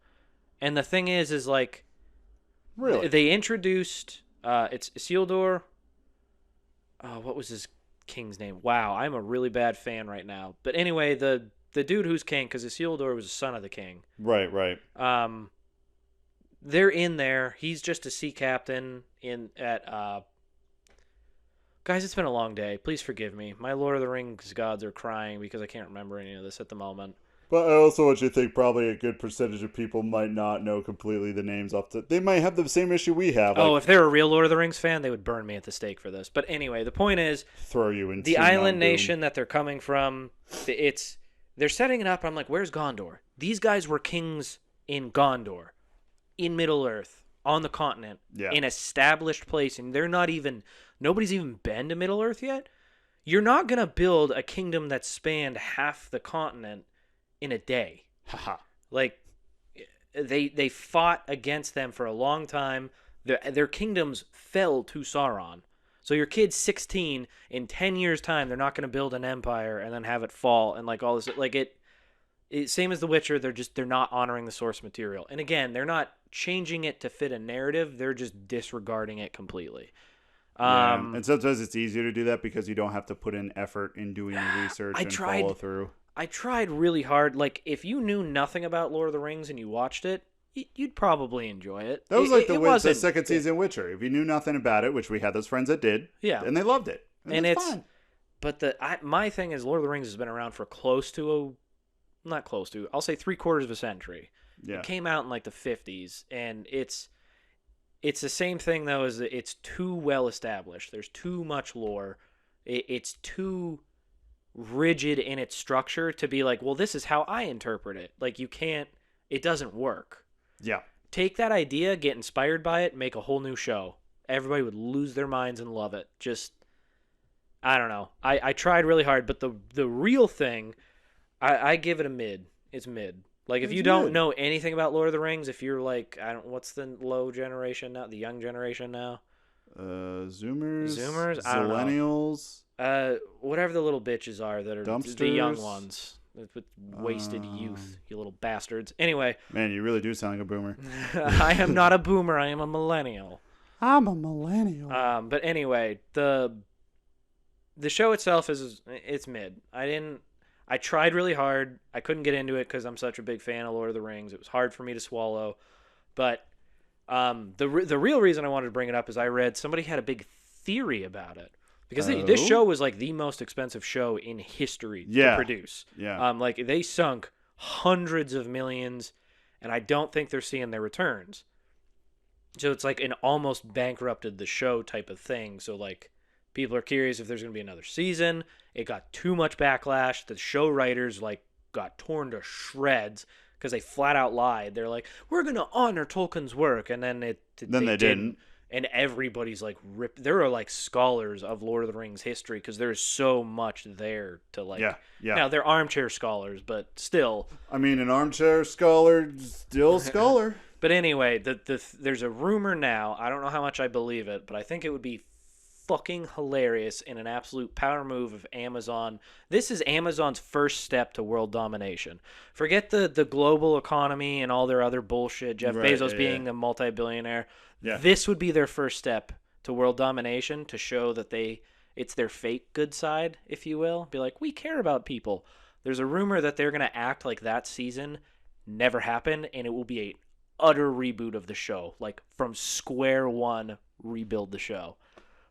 And the thing is like, really, they introduced. It's Isildur. What was his king's name? Wow, I'm a really bad fan right now. But anyway, the dude who's king, because Isildur was the son of the king. Right. They're in there. He's just a sea captain Guys, it's been a long day. Please forgive me. My Lord of the Rings gods are crying because I can't remember any of this at the moment. But I also want you to think probably a good percentage of people might not know completely the names off the... They might have the same issue we have. If they're a real Lord of the Rings fan, they would burn me at the stake for this. But anyway, the point is... Throw you into the island nation that they're coming from, they're setting it up. I'm like, where's Gondor? These guys were kings in Gondor, in Middle-earth, on the continent, in established place, and nobody's even been to Middle-earth yet. You're not going to build a kingdom that spanned half the continent in a day. Like, they fought against them for a long time. Their kingdoms fell to Sauron. So your kid's 16, in 10 years' time, they're not going to build an empire and then have it fall and like all this. Like it same as The Witcher, they're not honoring the source material. And again, they're not changing it to fit a narrative. They're just disregarding it completely. And sometimes it's easier to do that because you don't have to put in effort in doing the research and follow through. I tried really hard. Like, if you knew nothing about Lord of the Rings and you watched it, you'd probably enjoy it. That was the second season Witcher. If you knew nothing about it, which we had those friends that did, and they loved it. And it's fine. But my thing is, Lord of the Rings has been around for I'll say 3/4 of a century. Yeah. It came out in like the 50s, and it's the same thing though, is that it's too well established. There's too much lore. It's too rigid in its structure to be like, well, this is how I interpret it. Like, it doesn't work. Yeah. Take that idea, get inspired by it, make a whole new show. Everybody would lose their minds and love it. Just, I don't know. I tried really hard, but the real thing, I give it a mid. It's mid. Like, if you don't know anything about Lord of the Rings, if you're like, what's the low generation now? The young generation now? Zoomers? Zillennials? Whatever the little bitches are that are Dumpsters? The young ones. With wasted youth, you little bastards. Anyway. Man, you really do sound like a boomer. I am not a boomer. I am a millennial. I'm a millennial. But anyway, the show itself it's mid. I tried really hard. I couldn't get into it because I'm such a big fan of Lord of the Rings. It was hard for me to swallow. But the real reason I wanted to bring it up is I read somebody had a big theory about it. Because this show was like the most expensive show in history to produce. Yeah. Like, they sunk hundreds of millions, and I don't think they're seeing their returns. So it's like an almost bankrupted the show type of thing. So like, people are curious if there's going to be another season. It got too much backlash. The show writers like got torn to shreds because they flat out lied. They're like, we're going to honor Tolkien's work, and then they didn't. And everybody's like there are like scholars of Lord of the Rings history because there's so much there to like. Yeah. Now they're armchair scholars, but still. I mean, an armchair scholar, still scholar. But anyway, there's a rumor now. I don't know how much I believe it, but I think it would be fucking hilarious in an absolute power move of Amazon. This is Amazon's first step to world domination. Forget the global economy and all their other bullshit. Jeff Bezos being the multi-billionaire. Yeah. This would be their first step to world domination, to show that it's their fake good side, if you will. Be like, we care about people. There's a rumor that they're going to act like that season never happened, and it will be a utter reboot of the show. Like, from square one, rebuild the show.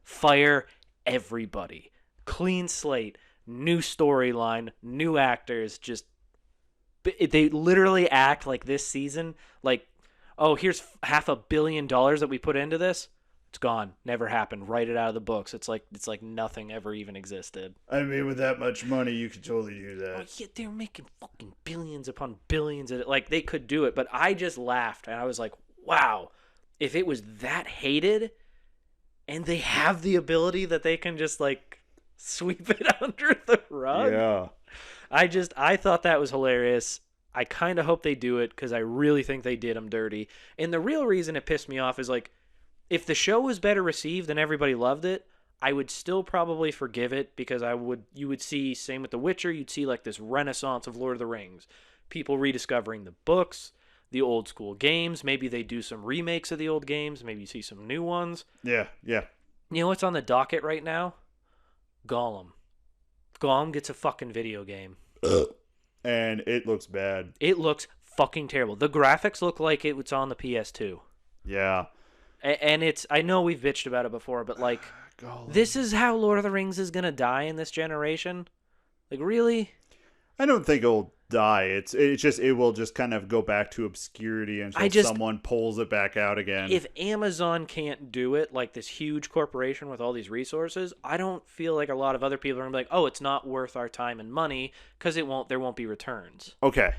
Fire everybody. Clean slate, new storyline, new actors. Just, they literally act like this season, like, oh, here's $500 million that we put into this. It's gone. Never happened. Write it out of the books. It's like nothing ever even existed. I mean, with that much money, you could totally do that. Oh, yeah, they're making fucking billions upon billions of it. Like, they could do it, but I just laughed, and I was like, wow, if it was that hated, and they have the ability that they can just, like, sweep it under the rug. Yeah. I thought that was hilarious. I kind of hope they do it, because I really think they did them dirty. And the real reason it pissed me off is, like, if the show was better received and everybody loved it, I would still probably forgive it, because you would see, same with The Witcher, you'd see like this renaissance of Lord of the Rings. People rediscovering the books, the old school games. Maybe they do some remakes of the old games. Maybe you see some new ones. Yeah, yeah. You know what's on the docket right now? Gollum. Gollum gets a fucking video game. And it looks bad. It looks fucking terrible. The graphics look like it was on the PS2. Yeah. And I know we've bitched about it before, but like, this is how Lord of the Rings is going to die in this generation? Like, really? I don't think it'll die. It will just kind of go back to obscurity until someone pulls it back out again. If Amazon can't do it, like this huge corporation with all these resources, I don't feel like a lot of other people are going to be like, oh, it's not worth our time and money, because there won't be returns. Okay.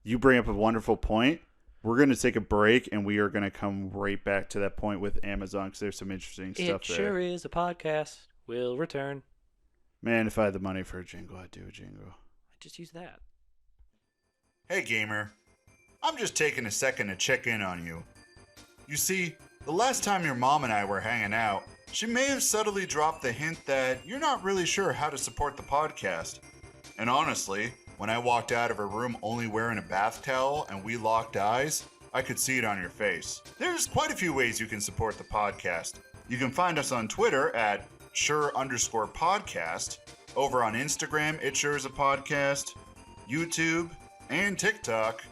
You bring up a wonderful point. We're going to take a break, and we are going to come right back to that point with Amazon, because there's some interesting stuff there. It sure is a podcast. We'll return. Man, if I had the money for a jingle, I'd do a jingle. I just use that. Hey, gamer. I'm just taking a second to check in on you. You see, the last time your mom and I were hanging out, she may have subtly dropped the hint that you're not really sure how to support the podcast. And honestly, when I walked out of her room only wearing a bath towel and we locked eyes, I could see it on your face. There's quite a few ways you can support the podcast. You can find us on Twitter at sure_podcast, over on Instagram, it sure is a podcast, YouTube, and TikTok,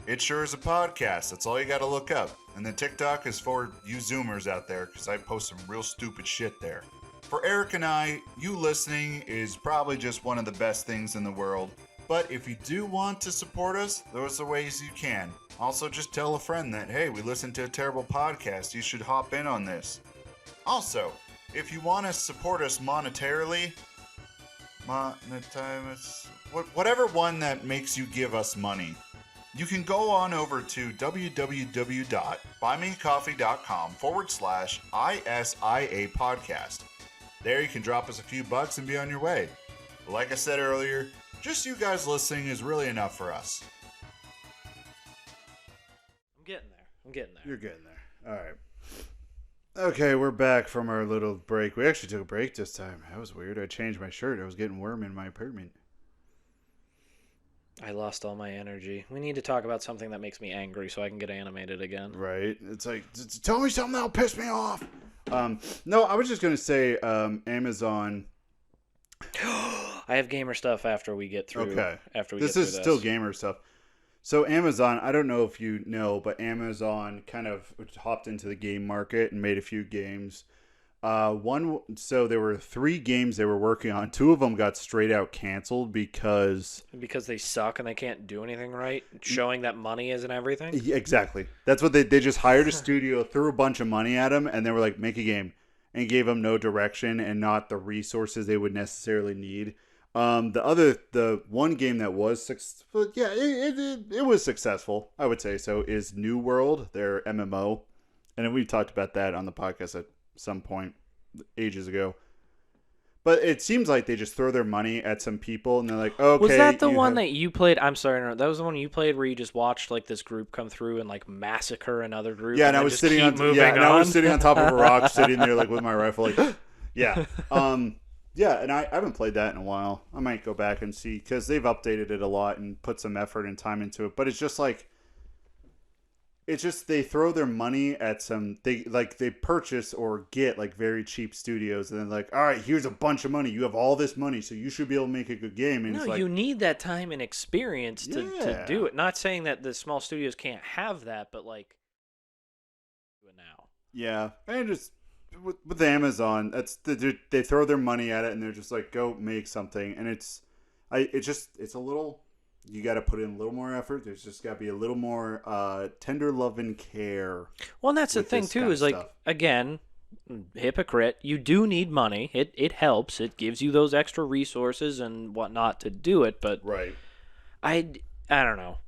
it sure is a podcast. That's all you gotta look up. And then TikTok is for you Zoomers out there, because I post some real stupid shit there. For Eric and I, you listening is probably just one of the best things in the world. But if you do want to support us, those are ways you can. Also, just tell a friend that, hey, we listened to a terrible podcast. You should hop in on this. Also, if you want to support us monetarily, whatever one that makes you give us money, you can go on over to www.buymeacoffee.com/ISIA podcast. There you can drop us a few bucks and be on your way. But like I said earlier, just you guys listening is really enough for us. I'm getting there. You're getting there. All right. Okay, we're back from our little break. We actually took a break this time. That was weird. I changed my shirt. I was getting warm in my apartment. I lost all my energy. We need to talk about something that makes me angry so I can get animated again. Right? It's like, tell me something that'll piss me off. No, I was just going to say Amazon. I have gamer stuff after we get through. Okay. This is still gamer stuff. So Amazon, I don't know if you know, but Amazon kind of hopped into the game market and made a few games. So there were 3 games they were working on. 2 of them got straight out canceled because they suck and they can't do anything right, showing that money isn't everything. Yeah, exactly. That's what they just hired a studio, threw a bunch of money at them, and they were like, make a game, and gave them no direction and not the resources they would necessarily need. The one game that was successful, yeah, it was successful, I would say so, is New World, their MMO, and we talked about that on the podcast at some point ages ago. But it seems like they just throw their money at some people and they're like, okay. Was that the one that you played? I'm sorry, no, that was the one you played where you just watched like this group come through and like massacre another group. Yeah, and I was sitting on top of a rock, sitting there like with my rifle, like, yeah. Yeah, and I haven't played that in a while. I might go back and see, because they've updated it a lot and put some effort and time into it. But it's just like, they throw their money at they purchase or get like very cheap studios, and then like, all right, here's a bunch of money. You have all this money, so you should be able to make a good game. And no, it's like, you need that time and experience to do it. Not saying that the small studios can't have that, but like, do it now. Yeah, and just with Amazon, they throw their money at it, and they're just like, go make something, and it's a little you got to put in a little more effort. There's just got to be a little more tender love and care. Well, and that's the with thing this too. kind Is of like stuff. again, hypocrite. You do need money. It helps. It gives you those extra resources and whatnot to do it. But Right. I don't know.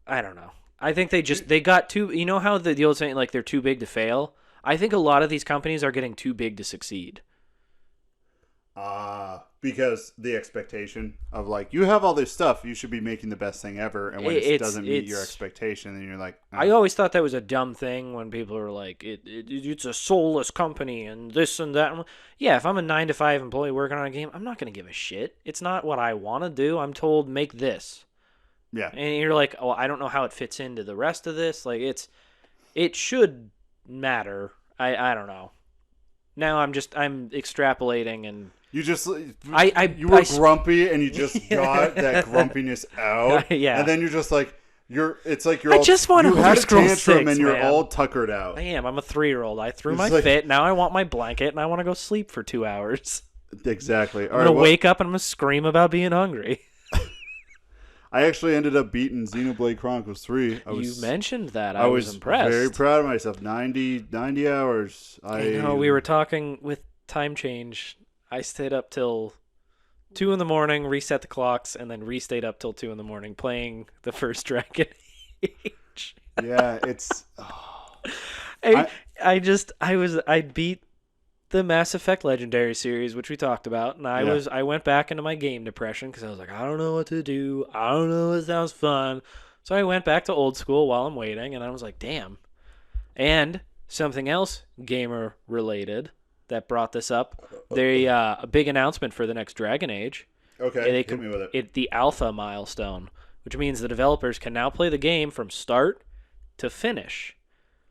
I don't know. I think they got too. You know how the old saying like they're too big to fail. I think a lot of these companies are getting too big to succeed. Because the expectation of like, you have all this stuff, you should be making the best thing ever, and when it doesn't meet your expectation, then you're like, I always thought that was a dumb thing when people are like, it's a soulless company and this and that. I'm like, yeah, if I'm a 9-to-5 employee working on a game, I'm not going to give a shit. It's not what I want to do. I'm told, make this. yeah. And you're like, oh, I don't know how it fits into the rest of this. Like, it should matter. I don't know. Now I'm extrapolating and... You just, you were grumpy and you just Yeah. got that grumpiness out. Yeah. And then you're just like, it's like I just want you to had a scroll tantrum 6, and you're man. all tuckered out. I am. I'm a 3-year-old. I threw It's my like- fit. Now I want my blanket and I want to go sleep for 2 hours. Exactly. I'm going to wake up and I'm going to scream about being hungry. I actually ended up beating Xenoblade Chronicles 3. You mentioned that. I I was impressed. very proud of myself. 90 hours. I know. We were talking with time change. I stayed up till 2 in the morning, reset the clocks, and then restayed up till 2 in the morning playing the first Dragon Age. Yeah, it's... I beat the Mass Effect Legendary series, which we talked about, and I went back into my game depression because I was like, I don't know what to do. I don't know what sounds fun. So I went back to old school while I'm waiting, and I was like, damn. And something else gamer related that brought this up, a big announcement for the next Dragon Age. Okay, hit me with it. The alpha milestone, which means the developers can now play the game from start to finish.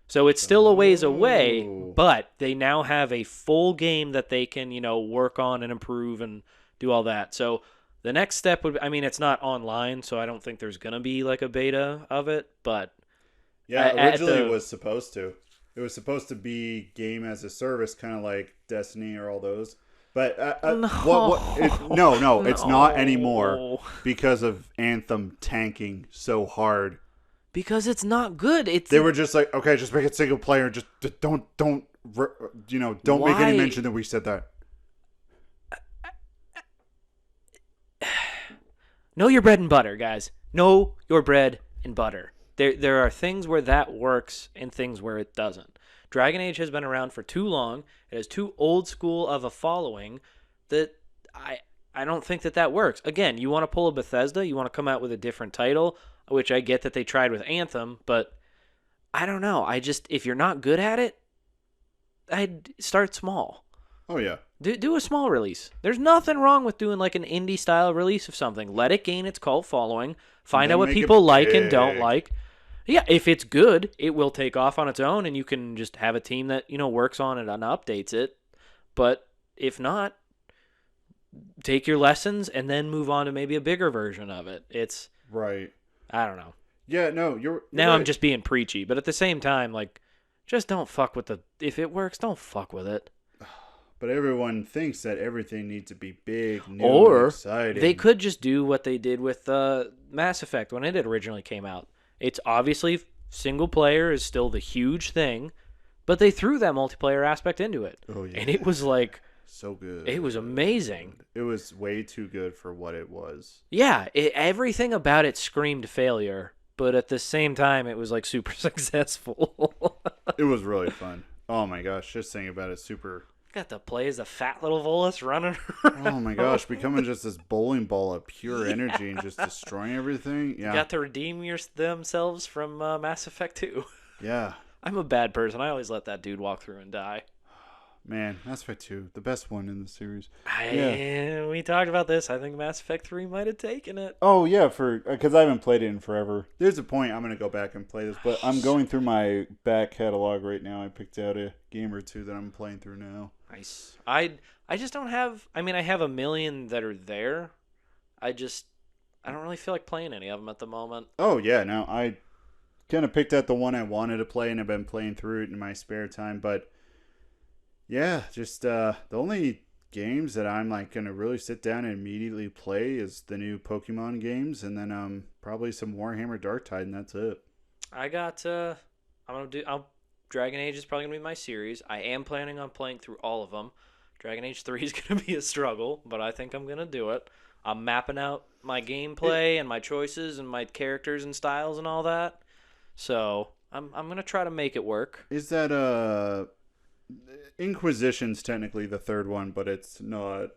So it's still a ways away, but they now have a full game that they can, work on and improve and do all that. So the next step would, it's not online, so I don't think there's going to be like a beta of it, but yeah, originally it was supposed to. It was supposed to be game as a service, kind of like Destiny or all those. But no, it's not anymore because of Anthem tanking so hard. Because it's not good. They were just like, okay, just make it single player. Just don't make any mention that we said that. Know your bread and butter, guys. Know your bread and butter. There are things where that works and things where it doesn't. Dragon Age has been around for too long. It has too old school of a following that I don't think that works. Again, you want to pull a Bethesda, you want to come out with a different title, which I get that they tried with Anthem, but I don't know. If you're not good at it, I'd start small. Oh, yeah. Do a small release. There's nothing wrong with doing like an indie style release of something. Let it gain its cult following. Find out what people like and don't like. Yeah, if it's good, it will take off on its own, and you can just have a team that works on it and updates it. But if not, take your lessons and then move on to maybe a bigger version of it. It's right. I don't know. Yeah, no, you're now right. I'm just being preachy, but at the same time, like, just don't fuck with if it works, don't fuck with it. But everyone thinks that everything needs to be big, new, or and exciting. They could just do what they did with Mass Effect when it originally came out. It's obviously single player is still the huge thing, but they threw that multiplayer aspect into it. Oh, yeah. And it was like so good. It was amazing. It was way too good for what it was. Yeah, everything about it screamed failure, but at the same time, it was like super successful. It was really fun. Oh my gosh, just thinking about it, super. Got to play as a fat little Volus running around. Oh my gosh, becoming just this bowling ball of pure energy and just destroying everything. Yeah. Got to redeem themselves from Mass Effect 2. Yeah. I'm a bad person. I always let that dude walk through and die. Man, Mass Effect 2, the best one in the series. We talked about this. I think Mass Effect 3 might have taken it. Oh, yeah, because I haven't played it in forever. There's a point I'm going to go back and play this, but I'm going through my back catalog right now. I picked out a game or two that I'm playing through now. Nice. I just don't have... I have a million that are there. I don't really feel like playing any of them at the moment. Oh, yeah, no, I kind of picked out the one I wanted to play, and I've been playing through it in my spare time, but... Yeah, just the only games that I'm like gonna really sit down and immediately play is the new Pokemon games, and then probably some Warhammer Dark Tide, and that's it. I got Dragon Age is probably gonna be my series. I am planning on playing through all of them. Dragon Age 3 is gonna be a struggle, but I think I'm gonna do it. I'm mapping out my gameplay and my choices and my characters and styles and all that. So I'm gonna try to make it work. Is that Inquisition's technically the third one, but it's not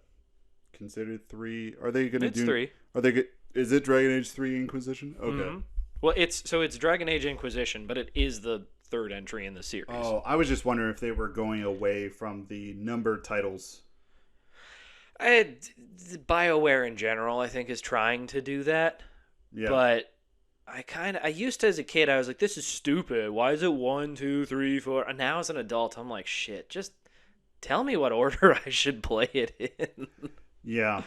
considered 3? Are they gonna It's do 3. Are they? Is it Dragon Age 3 Inquisition? Okay. Mm-hmm. Well, it's Dragon Age Inquisition, but it is the third entry in the series. Oh, I was just wondering if they were going away from the numbered titles. BioWare in general, I think, is trying to do that. Yeah. But I used to, as a kid, I was like, this is stupid. Why is it 1, 2, 3, 4? And now as an adult, I'm like, shit, just tell me what order I should play it in. Yeah.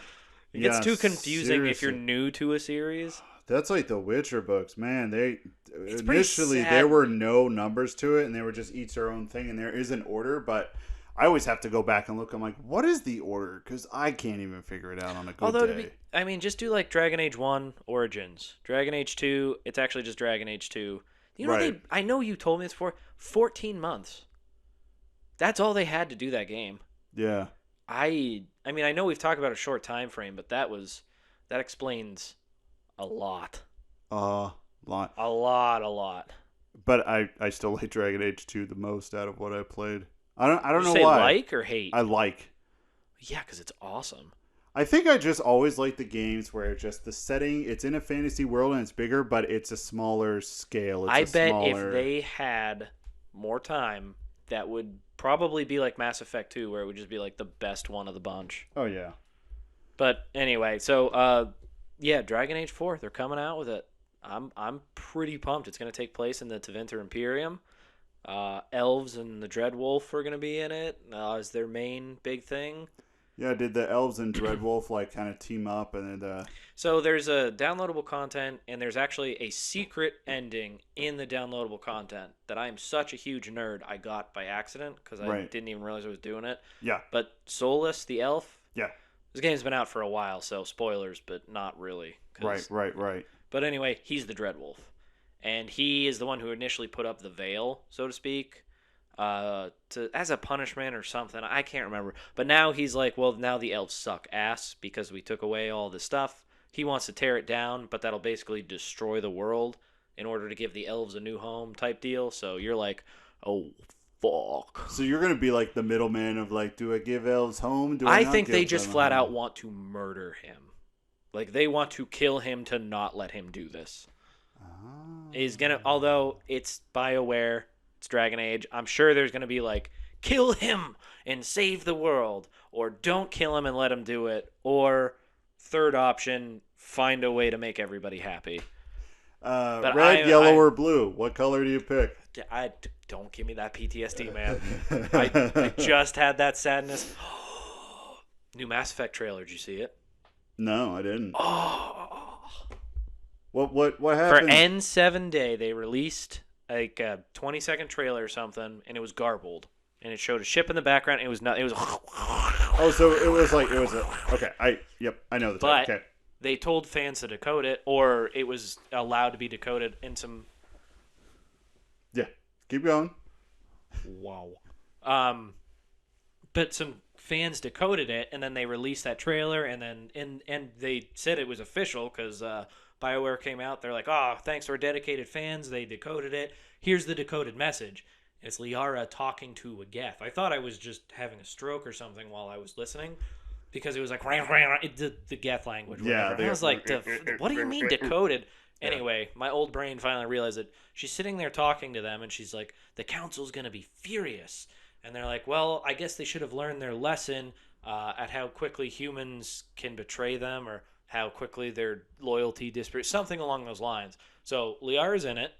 It gets too confusing if you're seriously. new to a series. That's like the Witcher books, man. It's pretty Initially sad. there were no numbers to it, and they were just each their own thing, and there is an order, but I always have to go back and look. I'm like, what is the order? Because I can't even figure it out on a good day. Just do like Dragon Age 1 Origins. Dragon Age 2, it's actually just Dragon Age 2. You know, Right. I know you told me this before. 14 months. That's all they had to do that game. Yeah. I mean, I know we've talked about a short time frame, but that explains a lot. Lot. A lot. But I still like Dragon Age 2 the most out of what I played. I don't know Say why. like or hate? I like. Yeah, because it's awesome. I think I just always like the games where just the setting, it's in a fantasy world and it's bigger, but it's a smaller scale. I bet if they had more time, that would probably be like Mass Effect 2, where it would just be like the best one of the bunch. Oh, yeah. But anyway, so yeah, Dragon Age 4, they're coming out with it. I'm pretty pumped. It's going to take place in the Tevinter Imperium. Elves and the Dreadwolf are going to be in it as their main big thing. Yeah, did the elves and Dreadwolf like kind of team up and then So there's a downloadable content, and there's actually a secret ending in the downloadable content that I am such a huge nerd I got by accident because I didn't even realize I was doing it. Yeah. But Solus, the elf, Yeah. this game's been out for a while, so spoilers, but not really. Right. But anyway, he's the Dreadwolf. And he is the one who initially put up the veil, so to speak, as a punishment or something. I can't remember. But now he's like, well, now the elves suck ass because we took away all this stuff. He wants to tear it down, but that'll basically destroy the world in order to give the elves a new home type deal. So you're like, oh, fuck. So you're going to be like the middleman of like, do I give elves home? Do I not think give they just them flat home? out want to murder him. Like, they want to kill him to not let him do this. Is gonna, although it's BioWare, it's Dragon Age, I'm sure there's gonna be like, kill him and save the world, or don't kill him and let him do it, or third option, find a way to make everybody happy. Red, yellow, or blue? What color do you pick? Don't give me that PTSD, man. I just had that sadness. New Mass Effect trailer, did you see it? No, I didn't. Oh. What For happened? N7 Day, they released like a 20-second trailer or something, and it was garbled. And it showed a ship in the background. And it was not. It was. Oh, so it was okay. I know the But type. Okay. they told fans to decode it, or it was allowed to be decoded in some. Yeah, keep going. Wow. But some fans decoded it, and then they released that trailer, and then and they said it was official because BioWare came out. They're like, oh, thanks to our dedicated fans, they decoded it. Here's the decoded message. It's Liara talking to a Geth. I thought I was just having a stroke or something while I was listening because it was like the Geth language. Yeah, I was like, what do you mean decoded? Anyway, my old brain finally realized that she's sitting there talking to them, and she's like, the council's going to be furious. And they're like, well, I guess they should have learned their lesson at how quickly humans can betray them or how quickly their loyalty disappears, something along those lines. So Liara's in it.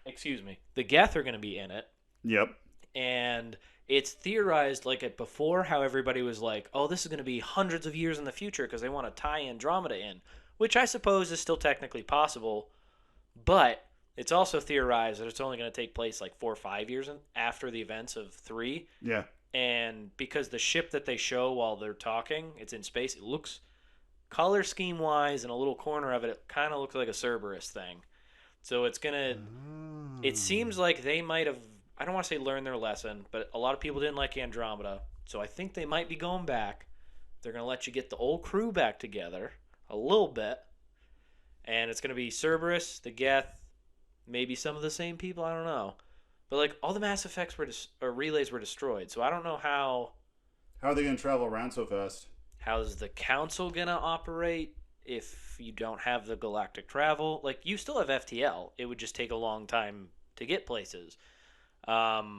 Excuse me. The Geth are going to be in it. Yep. And it's theorized like it before how everybody was like, oh, this is going to be hundreds of years in the future because they want to tie Andromeda in, which I suppose is still technically possible. But it's also theorized that it's only going to take place like 4 or 5 years after the events of 3. Yeah. and because the ship that they show while they're talking, it's in space, it looks, color scheme wise, in a little corner of it, it kind of looks like a Cerberus thing. So it's going to, it seems like they might have, I don't want to say learned their lesson, but a lot of people didn't like Andromeda. So I think they might be going back. They're going to let you get the old crew back together a little bit. And it's going to be Cerberus, the Geth, maybe some of the same people, I don't know. But like all the Mass Effects or relays were destroyed, so I don't know how. How are they going to travel around so fast? How's the Council going to operate if you don't have the galactic travel? Like you still have FTL. It would just take a long time to get places. But I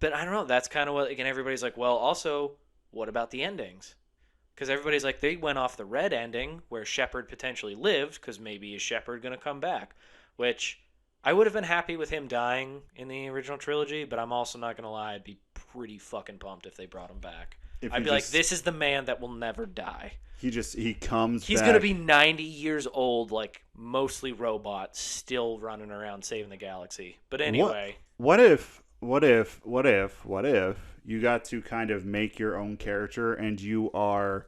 don't know. That's kind of what, again, everybody's like, well, also, what about the endings? Because everybody's like, they went off the red ending where Shepard potentially lived, because maybe is Shepard going to come back? Which I would have been happy with him dying in the original trilogy, but I'm also not going to lie, I'd be pretty fucking pumped if they brought him back. I'd be like, this is the man that will never die. He comes He's back. going to be 90 years old, like mostly robot, still running around saving the galaxy. But anyway. What if you got to kind of make your own character and you are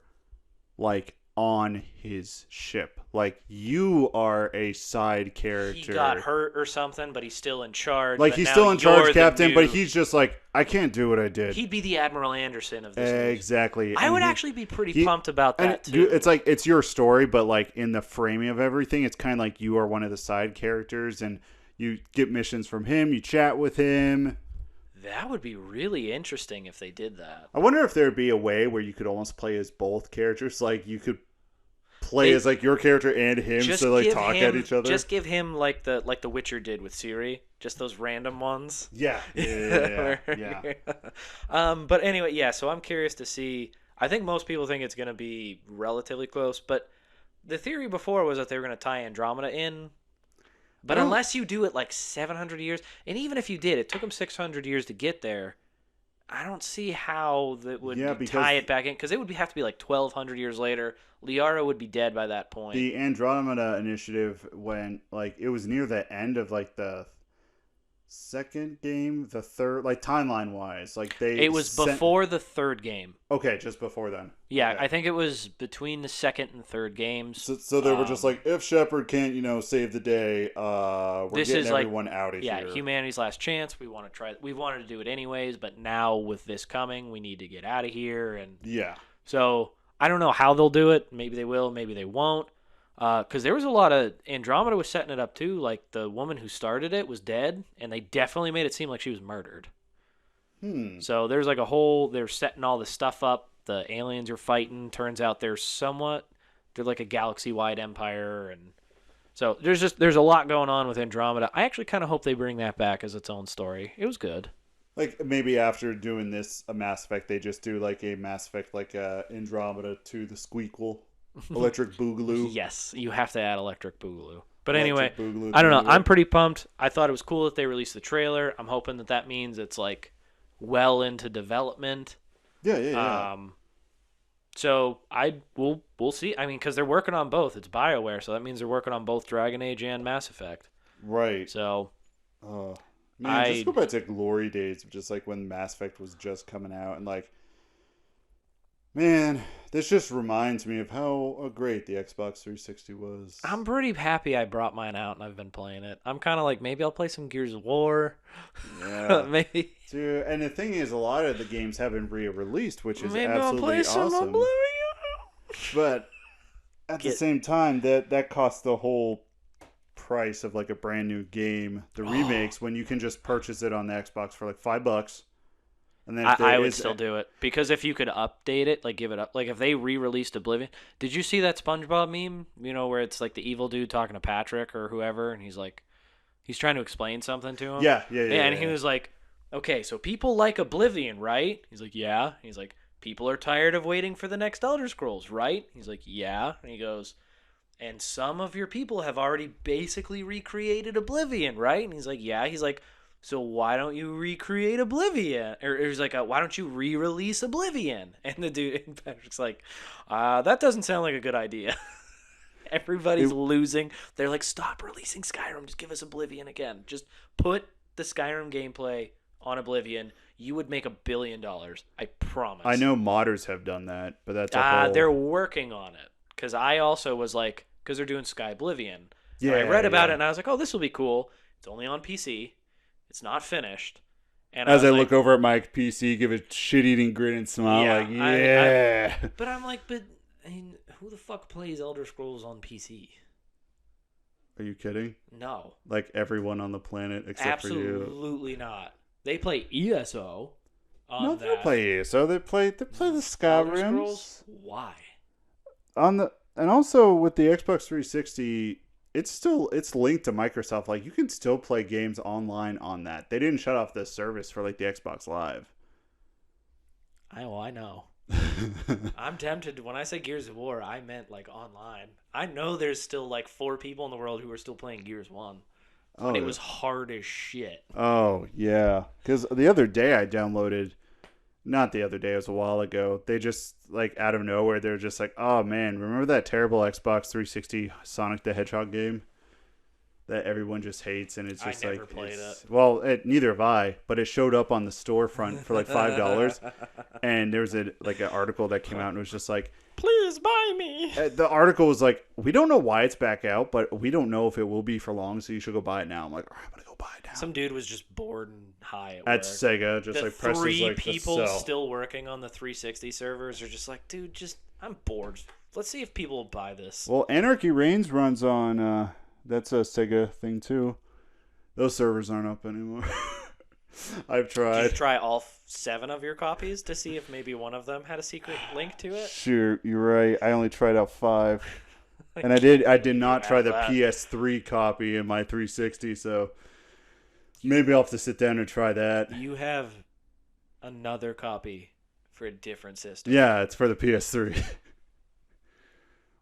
like on his ship? Like you are a side character. He got hurt or something, but he's still in charge. Like he's still in charge, Captain, but he's just like, I can't do what I did. He'd be the Admiral Anderson of this news. Exactly. I would actually be pretty pumped about that too. It's like it's your story, but like in the framing of everything, it's kind of like you are one of the side characters, and you get missions from him. You chat with him. That would be really interesting if they did that. I wonder if there would be a way where you could almost play as both characters. Like you could play as like your character and him, so like talk at each other. Just give him like the Witcher did with Ciri, just those random ones. Yeah. But anyway, yeah. So I'm curious to see. I think most people think it's going to be relatively close, but the theory before was that they were going to tie Andromeda in. But unless you do it like 700 years, and even if you did, it took them 600 years to get there. I don't see how that would tie it back in, because it would have to be like 1,200 years later. Liara would be dead by that point. The Andromeda initiative, when like it was near the end of like the second game, the third, like timeline wise, like it was before the third game. Okay, just before then. Yeah, okay. I think it was between the second and third games. So they were just like, if Shepard can't, save the day, we're getting everyone out of here. Yeah, humanity's last chance. We want to try. We wanted to do it anyways, but now with this coming, we need to get out of here. And yeah, so I don't know how they'll do it. Maybe they will. Maybe they won't. Because there was a lot of Andromeda was setting it up too. Like the woman who started it was dead, and they definitely made it seem like she was murdered. So there's like they're setting all this stuff up. The aliens are fighting. Turns out they're like a galaxy-wide empire, and so there's a lot going on with Andromeda. I actually kind of hope they bring that back as its own story. It was good. Like maybe after doing this a Mass Effect, they just do like a Mass Effect like Andromeda to the Squeakquel. Electric Boogaloo. Yes, you have to add Electric Boogaloo. But anyway, I don't know. I'm pretty pumped. I thought it was cool that they released the trailer. I'm hoping that means it's like well into development. Yeah. So we'll see. I mean, because they're working on both. It's BioWare, so that means they're working on both Dragon Age and Mass Effect. Right. So. Man, just go back to glory days, just like when Mass Effect was just coming out, and like. Man, this just reminds me of how great the Xbox 360 was. I'm pretty happy I brought mine out and I've been playing it. I'm kind of like, maybe I'll play some Gears of War. Yeah. Maybe. Dude, and the thing is, a lot of the games have been re-released, which is maybe absolutely I'll play awesome. Some Oblivion. But at the same time, that costs the whole price of like a brand new game, the remakes, when you can just purchase it on the Xbox for like $5. And then I would still do it, because if you could update it, like give it up, like if they re-released Oblivion. Did you see that SpongeBob meme? Where it's like the evil dude talking to Patrick or whoever, and he's trying to explain something to him. Yeah. And he was like, "Okay, so people like Oblivion, right?" He's like, "Yeah." He's like, "People are tired of waiting for the next Elder Scrolls, right?" He's like, "Yeah." And he goes, "And some of your people have already basically recreated Oblivion, right?" And he's like, "Yeah." He's like, "So why don't you recreate Oblivion?" Or he's like, "Why don't you re-release Oblivion?" And the dude, and Patrick's like, "That doesn't sound like a good idea." Everybody's losing. They're like, "Stop releasing Skyrim. Just give us Oblivion again. Just put the Skyrim gameplay on Oblivion. you would make $1 billion. I promise. I know modders have done that, but that's a whole... They're working on it. Because I also was like, because they're doing Sky Oblivion. So Yeah, I read about yeah. it and I was like, oh, this will be cool. It's only on PC. It's not finished. And As I was look like, over at my PC, give a shit-eating grin and smile, Yeah, like, yeah. but I'm like, I mean, who the fuck plays Elder Scrolls on PC? Are you kidding? No. Like everyone on the planet except for you. Absolutely not. They play ESO on No, that. they don't play ESO. They play the Elder Skyrims. Scrolls? Why? And also with the Xbox 360, it's linked to Microsoft. Like you can still play games online on that. They didn't shut off the service for like the Xbox Live. I know. I'm tempted. When I say Gears of War, I meant like online. I know there's still like 4 people in the world who are still playing Gears 1. But it was hard as shit. Oh, yeah. Because the other day I downloaded, not the other day, it was a while ago. They just, like, out of nowhere, they were just like, oh, man, remember that terrible Xbox 360 Sonic the Hedgehog game that everyone just hates? And it's just I never played it. Well, neither have I, but it showed up on the storefront for like $5. And there was an article that came out and it was just like, please buy me. The article was like, we don't know why it's back out, but we don't know if it will be for long, so you should go buy it now. I'm like, all right, I'm going to go buy it now. Some dude was just bored and high at At work. Sega, just the like presses 3 like people the sell. still working on the 360 servers are just like, dude, I'm bored. Let's see if people will buy this. Well, Anarchy Reigns runs on, that's a Sega thing too. Those servers aren't up anymore. I've tried. Did you try all 7 of your copies to see if maybe one of them had a secret link to it? Sure, you're right. I only tried out 5. And I did not try the that. PS3 copy in my 360, so maybe I'll have to sit down and try that. You have another copy for a different system. Yeah, it's for the PS3.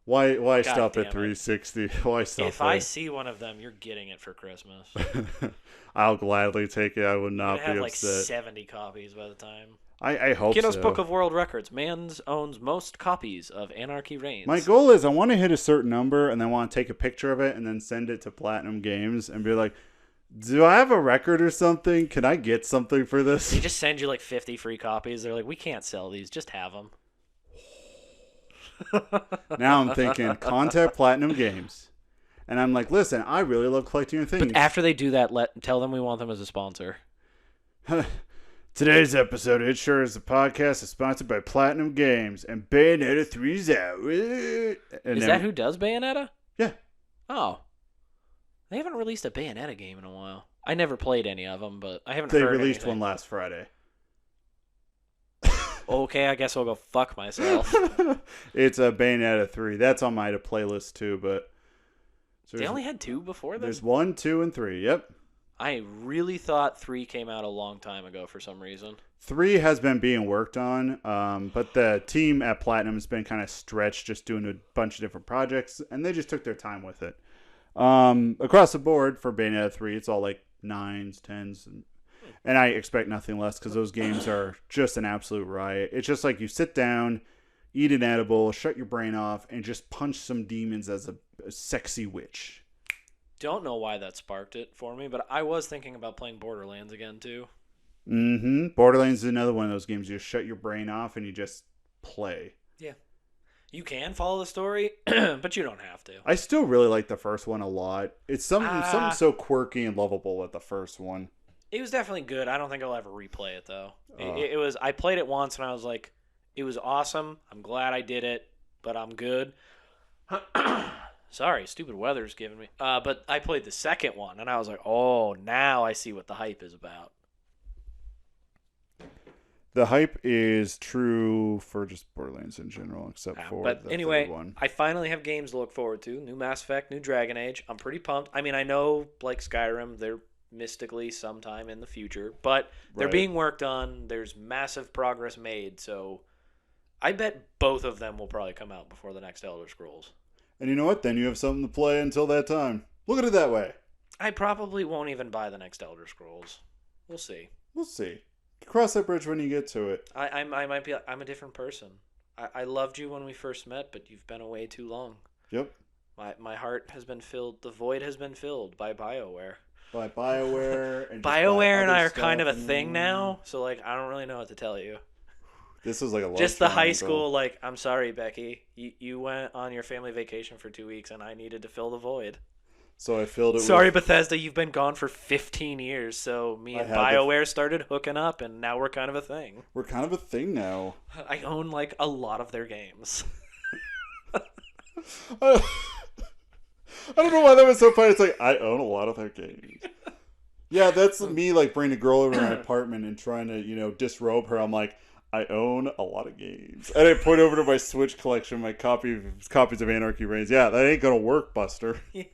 Why God stop damn at it. 360? Why stop If there? I see one of them, you're getting it for Christmas. I'll gladly take it. I would not You're gonna be have like upset. 70 copies by the time. I hope Guinness so. Book of World Records. Man owns most copies of Anarchy Reigns. My goal is I want to hit a certain number and then want to take a picture of it and then send it to Platinum Games and be like, do I have a record or something? Can I get something for this? They just send you like 50 free copies. They're like, we can't sell these. Just have them. Now I'm thinking, contact Platinum Games. And I'm like, listen, I really love collecting your things. But after they do that, tell them we want them as a sponsor. Today's episode of It Sure Is the Podcast is sponsored by Platinum Games and Bayonetta 3's out. Is that who does Bayonetta? Yeah. Oh. They haven't released a Bayonetta game in a while. I never played any of them, but I haven't They heard released anything. one last Friday. Okay, I guess I'll go fuck myself. It's a Bayonetta 3. That's on my playlist too, but... So They only had 2 before this? There's 1, 2, and 3. Yep. I really thought 3 came out a long time ago for some reason. 3 has been being worked on, but the team at Platinum has been kind of stretched just doing a bunch of different projects, and they just took their time with it. Across the board for Bayonetta 3, it's all like 9s, 10s, and I expect nothing less because those games are just an absolute riot. It's just like you sit down, eat an edible, shut your brain off, and just punch some demons as a sexy witch. Don't know why that sparked it for me, but I was thinking about playing Borderlands again too. Mm-hmm. Borderlands is another one of those games you just shut your brain off and you just play. Yeah. You can follow the story, but you don't have to. I still really like the first one a lot. It's something so quirky and lovable with the first one. It was definitely good. I don't think I'll ever replay it though. It was. I played it once and I was like, it was awesome. I'm glad I did it, but I'm good. Sorry, stupid weather's giving me. But I played the second one and I was like, oh, now I see what the hype is about. The hype is true for just Borderlands in general, except for but the anyway, third one. I finally have games to look forward to. New Mass Effect, new Dragon Age. I'm pretty pumped. I mean, I know, like Skyrim, they're mystically sometime in the future, but they're Right. being worked on. There's massive progress made, so I bet both of them will probably come out before the next Elder Scrolls. And you know what? Then you have something to play until that time. Look at it that way. I probably won't even buy the next Elder Scrolls. We'll see. We'll see. Cross that bridge when you get to it. I might be. I'm a different person. I loved you when we first met, but you've been away too long. Yep. My heart has been filled. The void has been filled by BioWare. buy BioWare. And just buy BioWare and other I are kind of a stuff thing now, so like I don't really know what to tell you. This is like a love Just the high triangle. school, like, I'm sorry, Becky. You went on your family vacation for 2 weeks, and I needed to fill the void. So I filled it Sorry, with... Bethesda, you've been gone for 15 years, so me and BioWare started hooking up, and now we're kind of a thing. We're kind of a thing now. I own, like, a lot of their games. I don't know why that was so funny. It's like, I own a lot of their games. Yeah, that's me, like, bringing a girl over to my apartment and trying to, you know, disrobe her. I'm like, I own a lot of games. And I point over to my Switch collection, my copies of Anarchy Reigns. Yeah, that ain't gonna work, Buster. Yeah.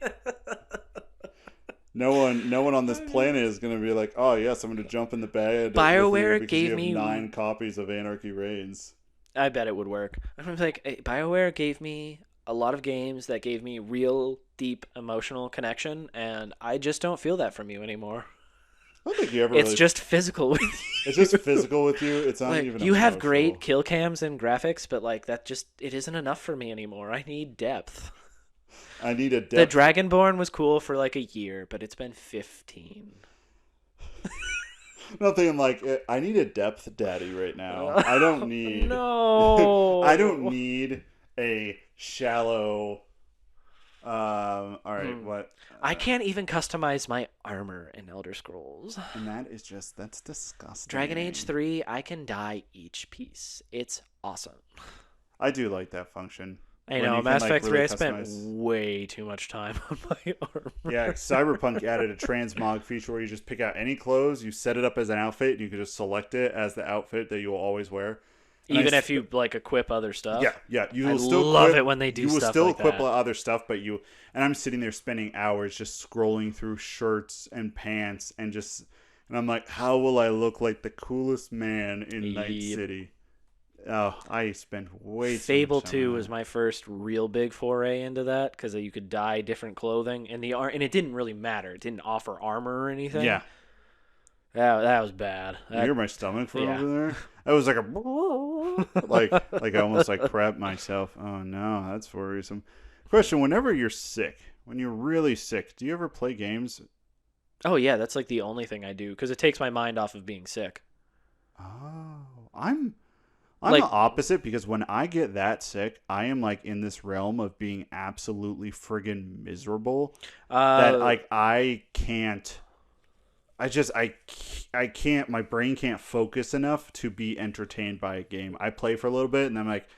No one on this planet is gonna be like, oh yes, I'm gonna jump in the bed. BioWare gave me me 9 copies of Anarchy Reigns. I bet it would work. I'm like, BioWare gave me a lot of games that gave me real deep emotional connection, and I just don't feel that from you anymore. I don't think you ever. It's really... just physical with you. It's just physical with you. It's not like, even. You have emotional. great kill cams and graphics, but like that it isn't enough for me anymore. I need depth. I need a depth. The Dragonborn was cool for like a year, but it's been 15. Nothing like I need a depth daddy right now. I don't need. No. I don't need a shallow. All right. What? I can't even customize my armor in Elder Scrolls. And that's disgusting. Dragon Age 3, I can dye each piece. It's awesome. I do like that function. I know, Mass Effect 3, I spent way too much time on my armor. Yeah, Cyberpunk added a transmog feature where you just pick out any clothes, you set it up as an outfit, and you can just select it as the outfit that you will always wear. And even if you like equip other stuff. Yeah. You will I still love it when they do stuff like that. You will still equip other stuff, but and I'm sitting there spending hours just scrolling through shirts and pants and I'm like, how will I look like the coolest man in Night City? Oh, I spent way too much time Fable 2 on was that. my first real big foray into that because you could dye different clothing and and it didn't really matter. It didn't offer armor or anything. Yeah. That was bad. You hear my stomach from over there? That was like like I almost like crapped myself. Oh no, that's worrisome. Question: whenever you're sick, when you're really sick, do you ever play games? Oh yeah, that's like the only thing I do because it takes my mind off of being sick. Oh, I'm like, the opposite because when I get that sick, I am like in this realm of being absolutely friggin' miserable that like I can't. I can't, my brain can't focus enough to be entertained by a game. I play for a little bit and I'm like,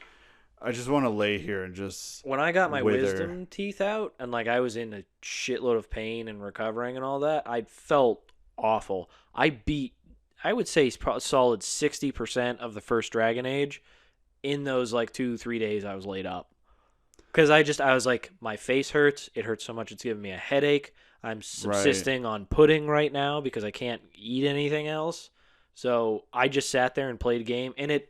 I just want to lay here and just when I got my wither. wisdom teeth out and like I was in a shitload of pain and recovering and all that, I felt awful. I would say solid 60% of the first Dragon Age in those like 2-3 days I was laid up. Because I was like, my face hurts. It hurts so much it's giving me a headache. I'm subsisting on pudding right now because I can't eat anything else. So I just sat there and played a game. And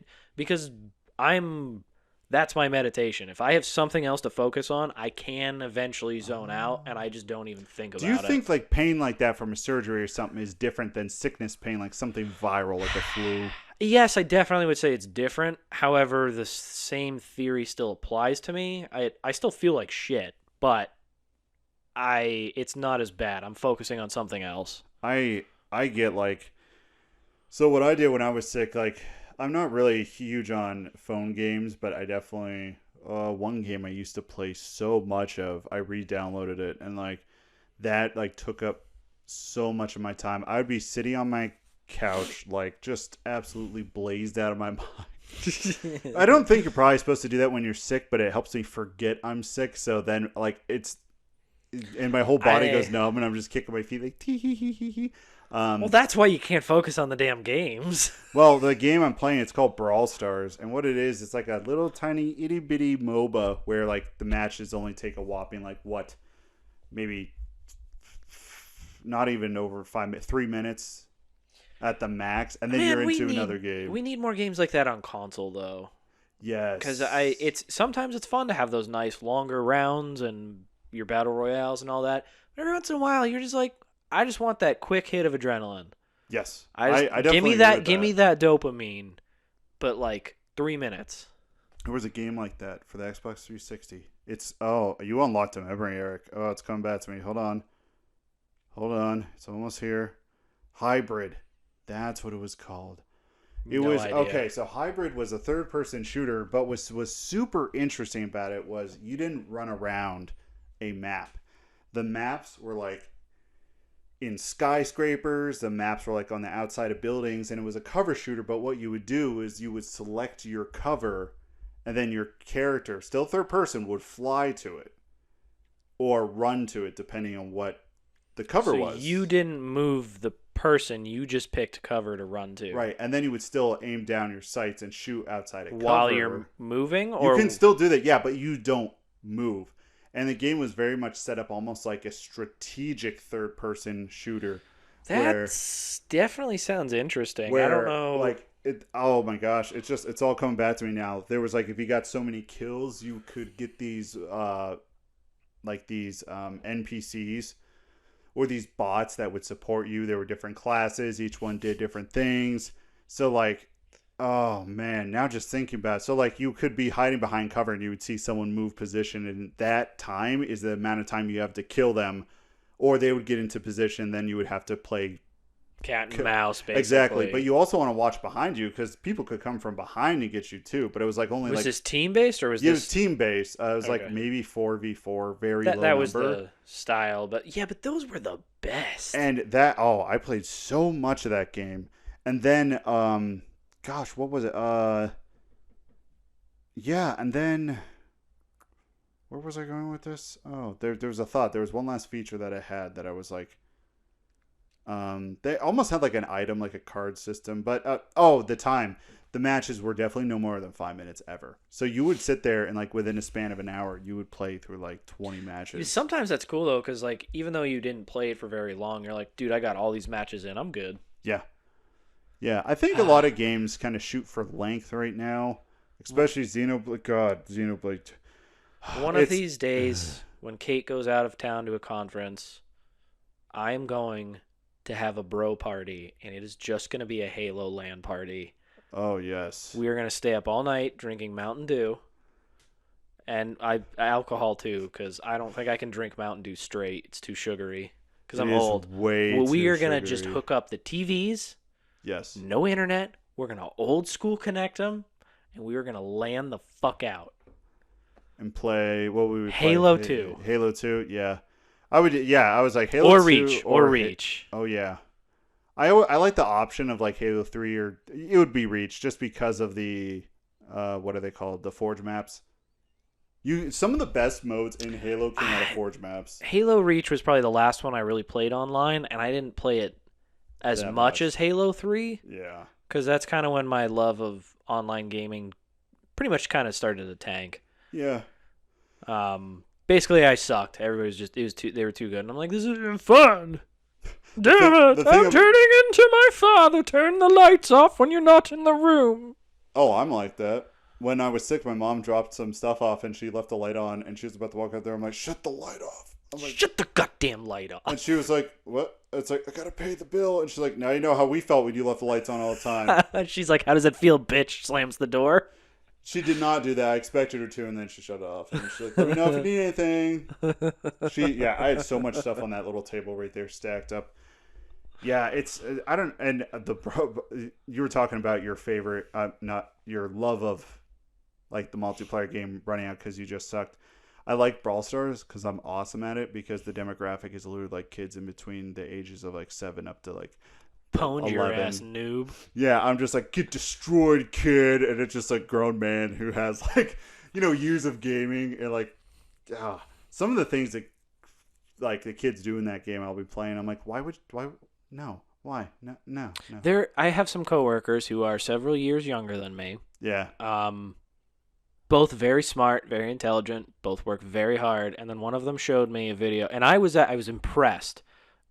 that's my meditation. If I have something else to focus on, I can eventually zone out and I just don't even think about it. Do you think like pain like that from a surgery or something is different than sickness pain, like something viral like the flu? Yes, I definitely would say it's different. However, the same theory still applies to me. I still feel like shit, but it's not as bad. I'm focusing on something else. I get like, so what I did when I was sick, like I'm not really huge on phone games, but I definitely one game I used to play so much of, I re-downloaded it and like that like took up so much of my time. I would be sitting on my couch like just absolutely blazed out of my mind. I don't think you're probably supposed to do that when you're sick, but it helps me forget I'm sick. So then like and my whole body goes numb and I'm just kicking my feet like tee hee hee hee hee. Well, that's why you can't focus on the damn games. Well, the game I'm playing, it's called Brawl Stars, and what it is, it's like a little tiny itty bitty MOBA where like the matches only take a whopping like what, maybe not even over 3 minutes at the max, and then you're into another game. We need more games like that on console, though. Yes, because sometimes it's fun to have those nice longer rounds and your battle royales and all that. But every once in a while, you're just like, I just want that quick hit of adrenaline. Yes, I definitely give me that dopamine, but like 3 minutes. There was a game like that for the Xbox 360. You unlocked a memory, Eric. Oh, it's coming back to me. Hold on. Hold on. It's almost here. Hybrid. That's what it was called. It No was idea. okay. So Hybrid was a third-person shooter, but was super interesting about it was you didn't run around a map. The maps were like in skyscrapers. The maps were like on the outside of buildings, and it was a cover shooter. But what you would do is you would select your cover, and then your character, still third person, would fly to it or run to it, depending on what the cover was. So you didn't move the person, you just picked cover to run to. Right, and then you would still aim down your sights and shoot outside of cover. While you're moving? You Or can still do that, yeah, but you don't move. And the game was very much set up almost like a strategic third-person shooter. That definitely sounds interesting. I don't know. Like, oh my gosh, it's all coming back to me now. There was like, if you got so many kills, you could get these, NPCs. Or these bots that would support you. There were different classes. Each one did different things. So, like, oh, man. Now just thinking about it. So, like, you could be hiding behind cover and you would see someone move position. And that time is the amount of time you have to kill them. Or they would get into position. Then you would have to play cat and mouse, basically. Exactly. But you also want to watch behind you because people could come from behind and get you, too. But it was, like, only, was like... this team-based or was Yeah, this... it was team-based. It was, Okay. like, maybe 4v4. Very low number. That was the style. But, yeah, but those were the best. And I played so much of that game. And then, gosh, what was it? Yeah, and then, where was I going with this? Oh, there was a thought. There was one last feature that I had that I was like, they almost had like an item, like a card system. But, the time. The matches were definitely no more than 5 minutes ever. So you would sit there and like within a span of an hour, you would play through like 20 matches. Sometimes that's cool, though, because, like, even though you didn't play it for very long, you're like, dude, I got all these matches in. I'm good. Yeah. Yeah, I think a lot of games kind of shoot for length right now, especially Xenoblade. God, Xenoblade. One of these days, when Kate goes out of town to a conference, I am going to have a bro party, and it is just going to be a Halo LAN party. Oh, yes. We are going to stay up all night drinking Mountain Dew. And alcohol, too, because I don't think I can drink Mountain Dew straight. It's too sugary. Because I'm old. We are going to just hook up the TVs. Yes. No internet. We're going to old school connect them. And we are going to LAN the fuck out. And play, what we would play? Halo 2. Halo 2, yeah. I was like Halo 2. Or Reach. Oh, yeah. I like the option of like Halo 3 or it would be Reach just because of the what are they called? The Forge maps. Some of the best modes in Halo came out of Forge maps. Halo Reach was probably the last one I really played online, and I didn't play it as much as Halo 3. Yeah. Because that's kind of when my love of online gaming pretty much kind of started to tank. Yeah. Basically, I sucked. Everybody was just, they were too good. And I'm like, this isn't fun. Damn it, I'm turning into my father. Turn the lights off when you're not in the room. Oh, I'm like that. When I was sick, my mom dropped some stuff off and she left the light on and she was about to walk out there. I'm like, shut the light off. I'm like, shut the goddamn light off. And she was like, what? It's like, I gotta pay the bill. And she's like, now you know how we felt when you left the lights on all the time. She's like, how does it feel, bitch? Slams the door. She did not do that. I expected her to, and then she shut it off. And she's like, let me know if you need anything. I had so much stuff on that little table right there stacked up. Yeah, you were talking about your favorite, not your love of, like, the multiplayer game running out because you just sucked. I like Brawl Stars because I'm awesome at it because the demographic is literally, like, kids in between the ages of, like, 7 up to, like, Pwned your ass noob. Yeah, I'm just like, get destroyed, kid. And it's just like grown man who has like, years of gaming and like, some of the things that like the kids do in that game I'll be playing. I'm like, why? No. I have some coworkers who are several years younger than me. Yeah. Both very smart, very intelligent, both work very hard. And then one of them showed me a video and I was impressed.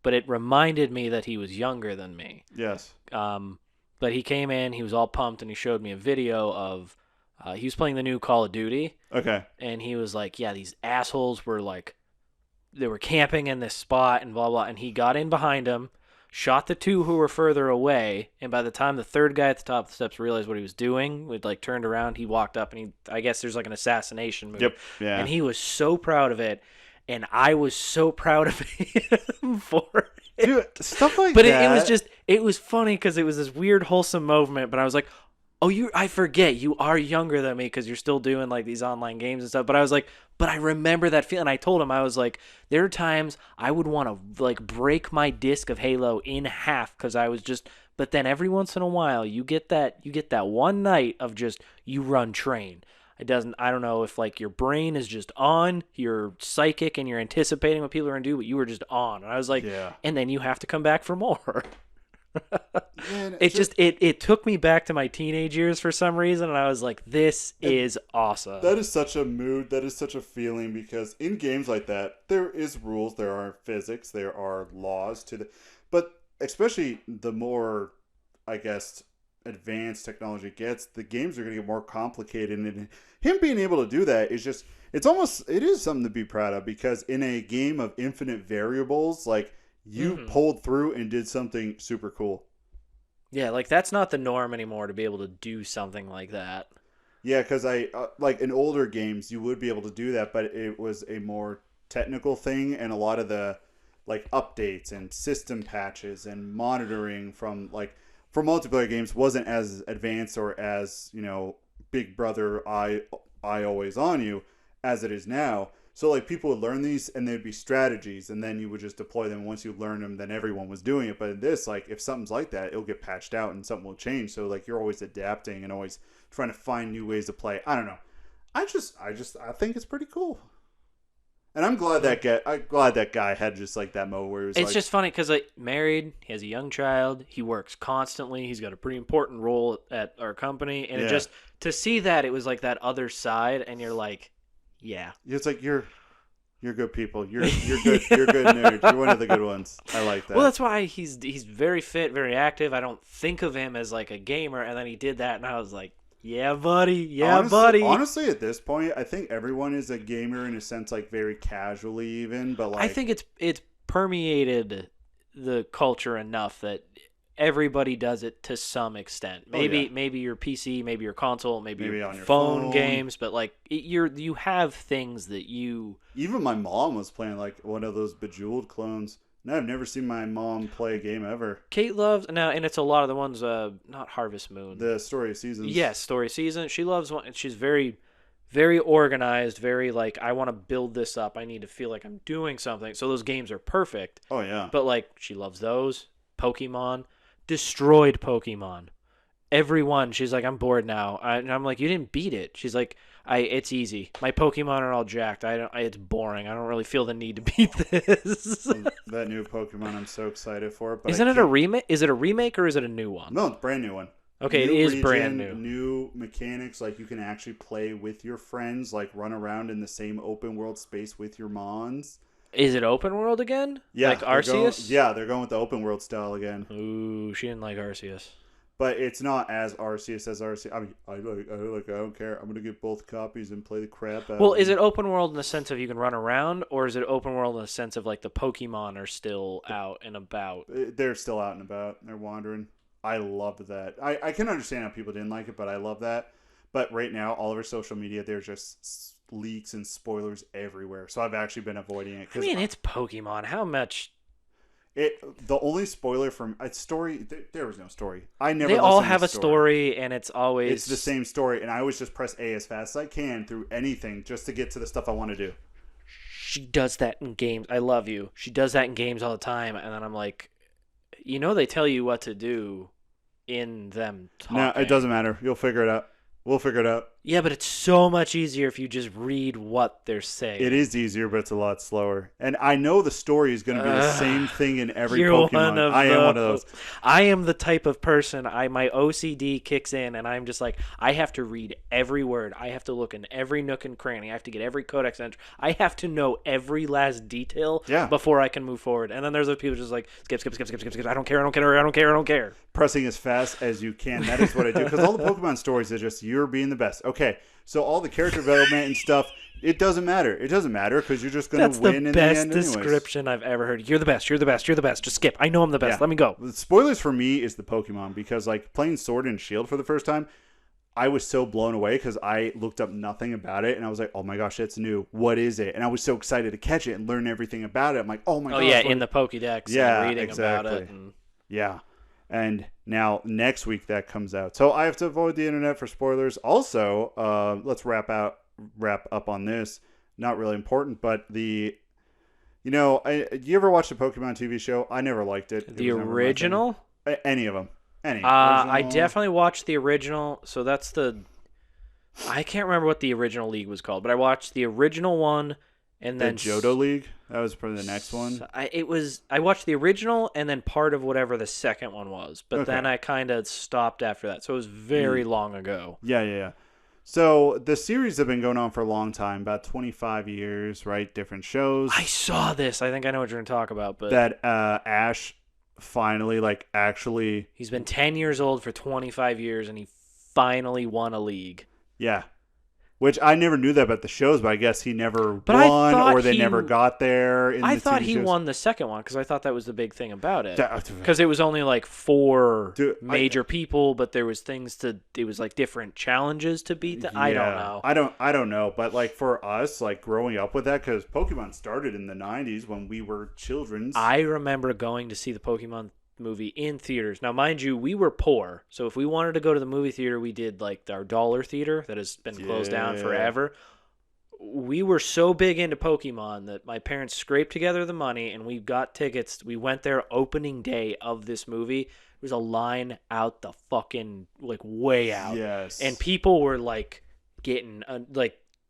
But it reminded me that he was younger than me. Yes. But he came in, he was all pumped, and he showed me a video of, he was playing the new Call of Duty. Okay. And he was like, yeah, these assholes were like, they were camping in this spot and blah, blah. And he got in behind him, shot the two who were further away. And by the time the third guy at the top of the steps realized what he was doing, we'd like turned around, he walked up and I guess there's like an assassination move. Yep. Yeah. And he was so proud of it. and I was so proud of him for it. Dude, stuff like But that. it was funny because it was this weird wholesome moment. But I was like, oh, I forget you are younger than me because you're still doing like these online games and stuff. But I was like, but I remember that feeling. I told him, I was like, there are times I would want to like break my disc of Halo in half because I was just. But then every once in a while, you get that one night of just you run train. I don't know if like your brain is just on, you're psychic and you're anticipating what people are gonna do, but you were just on. And I was like, Yeah. and then you have to come back for more. Man, It took me back to my teenage years for some reason, and I was like, this is awesome. that is such a mood. That is such a feeling because in games like that, there is rules, there are physics, there are laws to the, but especially the more, I guess, advanced technology gets, the games are going to get more complicated, and him being able to do that is just, it is something to be proud of because in a game of infinite variables, like you pulled through and did something super cool. Yeah, like that's not the norm anymore to be able to do something like that. Yeah, because like in older games you would be able to do that, but it was a more technical thing, and a lot of the like updates and system patches and monitoring from like for multiplayer games wasn't as advanced or as, Big Brother eye always on you as it is now. So like people would learn these and there'd be strategies and then you would just deploy them. Once you learn them, then everyone was doing it. But in this, like if something's like that, it'll get patched out and something will change. So like you're always adapting and always trying to find new ways to play. I don't know. I think it's pretty cool. And I'm glad that guy had just like that mode where he was It's like, just funny because like married, he has a young child, he works constantly, he's got a pretty important role at our company, and it just to see that it was like that other side, and you're like, yeah, it's like you're good people. You're good. You're good nerds. You're one of the good ones. I like that. Well, that's why he's very fit, very active. I don't think of him as like a gamer, and then he did that, and I was like, yeah, buddy, buddy. Honestly, at this point, I think everyone is a gamer in a sense, like very casually, even. But like, I think it's permeated the culture enough that everybody does it to some extent. Maybe your PC, maybe your console, maybe your on your phone games, but like you have things that you. Even my mom was playing like one of those Bejeweled clones. No, I've never seen my mom play a game ever. Kate loves now, and it's a lot of the ones. Not Harvest Moon. The Story of Seasons. Yes, Story Season. She loves one. She's very, very organized. Very like I want to build this up. I need to feel like I'm doing something. So those games are perfect. Oh yeah. But like she loves those. Pokemon, destroyed Pokemon. Everyone. She's like, I'm bored now. And I'm like, you didn't beat it. She's like, it's easy. My Pokemon are all jacked. It's boring. I don't really feel the need to beat this. That new Pokemon, I'm so excited for. But Isn't it a remake? Is it a remake or is it a new one? No, it's a brand new one. Okay, New it is region, brand new. New mechanics, like you can actually play with your friends, like run around in the same open world space with your mons. Is it open world again? Yeah, like Arceus? They're going with the open world style again. Ooh, she didn't like Arceus. But it's not as Arceus as Arceus. I mean, I don't care. I'm gonna get both copies and play the crap out. Well, of is them. it open world in the sense of you can run around, or is it open world in the sense of like the Pokemon are still out and about? They're still out and about. They're wandering. I loved that. I can understand how people didn't like it, but I love that. But right now, all over social media, there's just leaks and spoilers everywhere. So I've actually been avoiding it. I mean, it's Pokemon. How much? The only spoiler from a story, there was no story. They all have a story, and it's always the same story. And I always just press A as fast as I can through anything just to get to the stuff I want to do. She does that in games. I love you. She does that in games all the time, and then I'm like, they tell you what to do in them talking. No, it doesn't matter. You'll figure it out. We'll figure it out. Yeah, but it's so much easier if you just read what they're saying. It is easier, but it's a lot slower. And I know the story is going to be the same thing in every You're Pokemon. I am one of those. I am the type of person, my OCD kicks in, and I'm just like, I have to read every word. I have to look in every nook and cranny. I have to get every codex entry. I have to know every last detail before I can move forward. And then there's those people just like, skip. I don't care. Pressing as fast as you can. That is what I do. Because all the Pokemon stories are just you're being the best. Okay, so all the character development and stuff, it doesn't matter. It doesn't matter because you're just going to win in the end anyways. That's the best description I've ever heard. You're the best. Just skip. I know I'm the best. Let me go. The spoilers for me is the Pokemon because like playing Sword and Shield for the first time, I was so blown away because I looked up nothing about it and I was like, oh my gosh, that's new. What is it? And I was so excited to catch it and learn everything about it. I'm like, oh my gosh. Oh yeah, in the Pokédex. Yeah, and reading exactly. about it. And... Yeah. And now next week that comes out. So I have to avoid the internet for spoilers. Also, let's wrap up on this. Not really important, but you ever watch the Pokemon TV show? I never liked it. The original? Any of them. Any. I definitely watched the original. So that's I can't remember what the original league was called, but I watched the original one. And then the Johto League? That was probably the next one. I watched the original and then part of whatever the second one was. But then I kind of stopped after that. So it was very long ago. Yeah. So the series have been going on for a long time, about 25 years, right? Different shows. I saw this. I think I know what you're going to talk about. But that Ash finally, actually... He's been 10 years old for 25 years, and he finally won a league. Yeah. Which I never knew that about the shows, but I guess he never won or they never got there. I thought he won the second one because I thought that was the big thing about it. Because it was only four major people, but there was it was different challenges to beat. I don't know. I don't know. But for us, growing up with that, because Pokemon started in the 90s when we were children. I remember going to see the Pokemon movie in theaters. Now, mind you, we were poor, so if we wanted to go to the movie theater, we did our dollar theater that has been closed down forever. We were so big into Pokemon that my parents scraped together the money and we got tickets. We went there opening day of this movie. It was a line out the fucking way out. Yes. And people were getting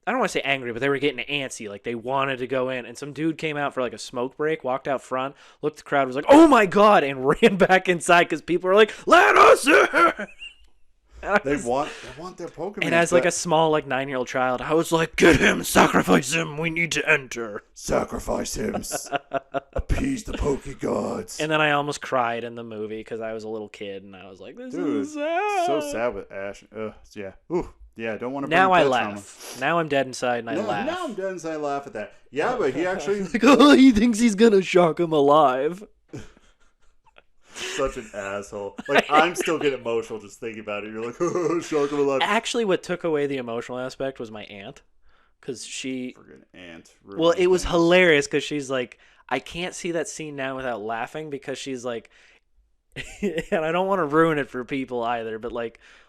I don't want to say angry, but they were getting antsy. They wanted to go in. And some dude came out for a smoke break, walked out front, looked at the crowd, was like, oh my God, and ran back inside because people were like, let us in! They want their Pokemon. And as a small 9-year-old child, I was like, get him, sacrifice him, we need to enter. Sacrifice him. Appease the Poke Gods. And then I almost cried in the movie because I was a little kid and I was like, this is sad. So sad with Ash. Yeah. Ooh. Yeah, I don't want to. Now I laugh. Now I'm dead inside and I laugh. Now I'm dead inside and I laugh at that. Yeah, but he actually... he thinks he's going to shock him alive. Such an asshole. I'm still getting emotional just thinking about it. You're like, oh, shock him alive. Actually, what took away the emotional aspect was my aunt. Because she... Friggin' aunt. Well, it was hilarious because she's like, I can't see that scene now without laughing because she's like... and I don't want to ruin it for people either, but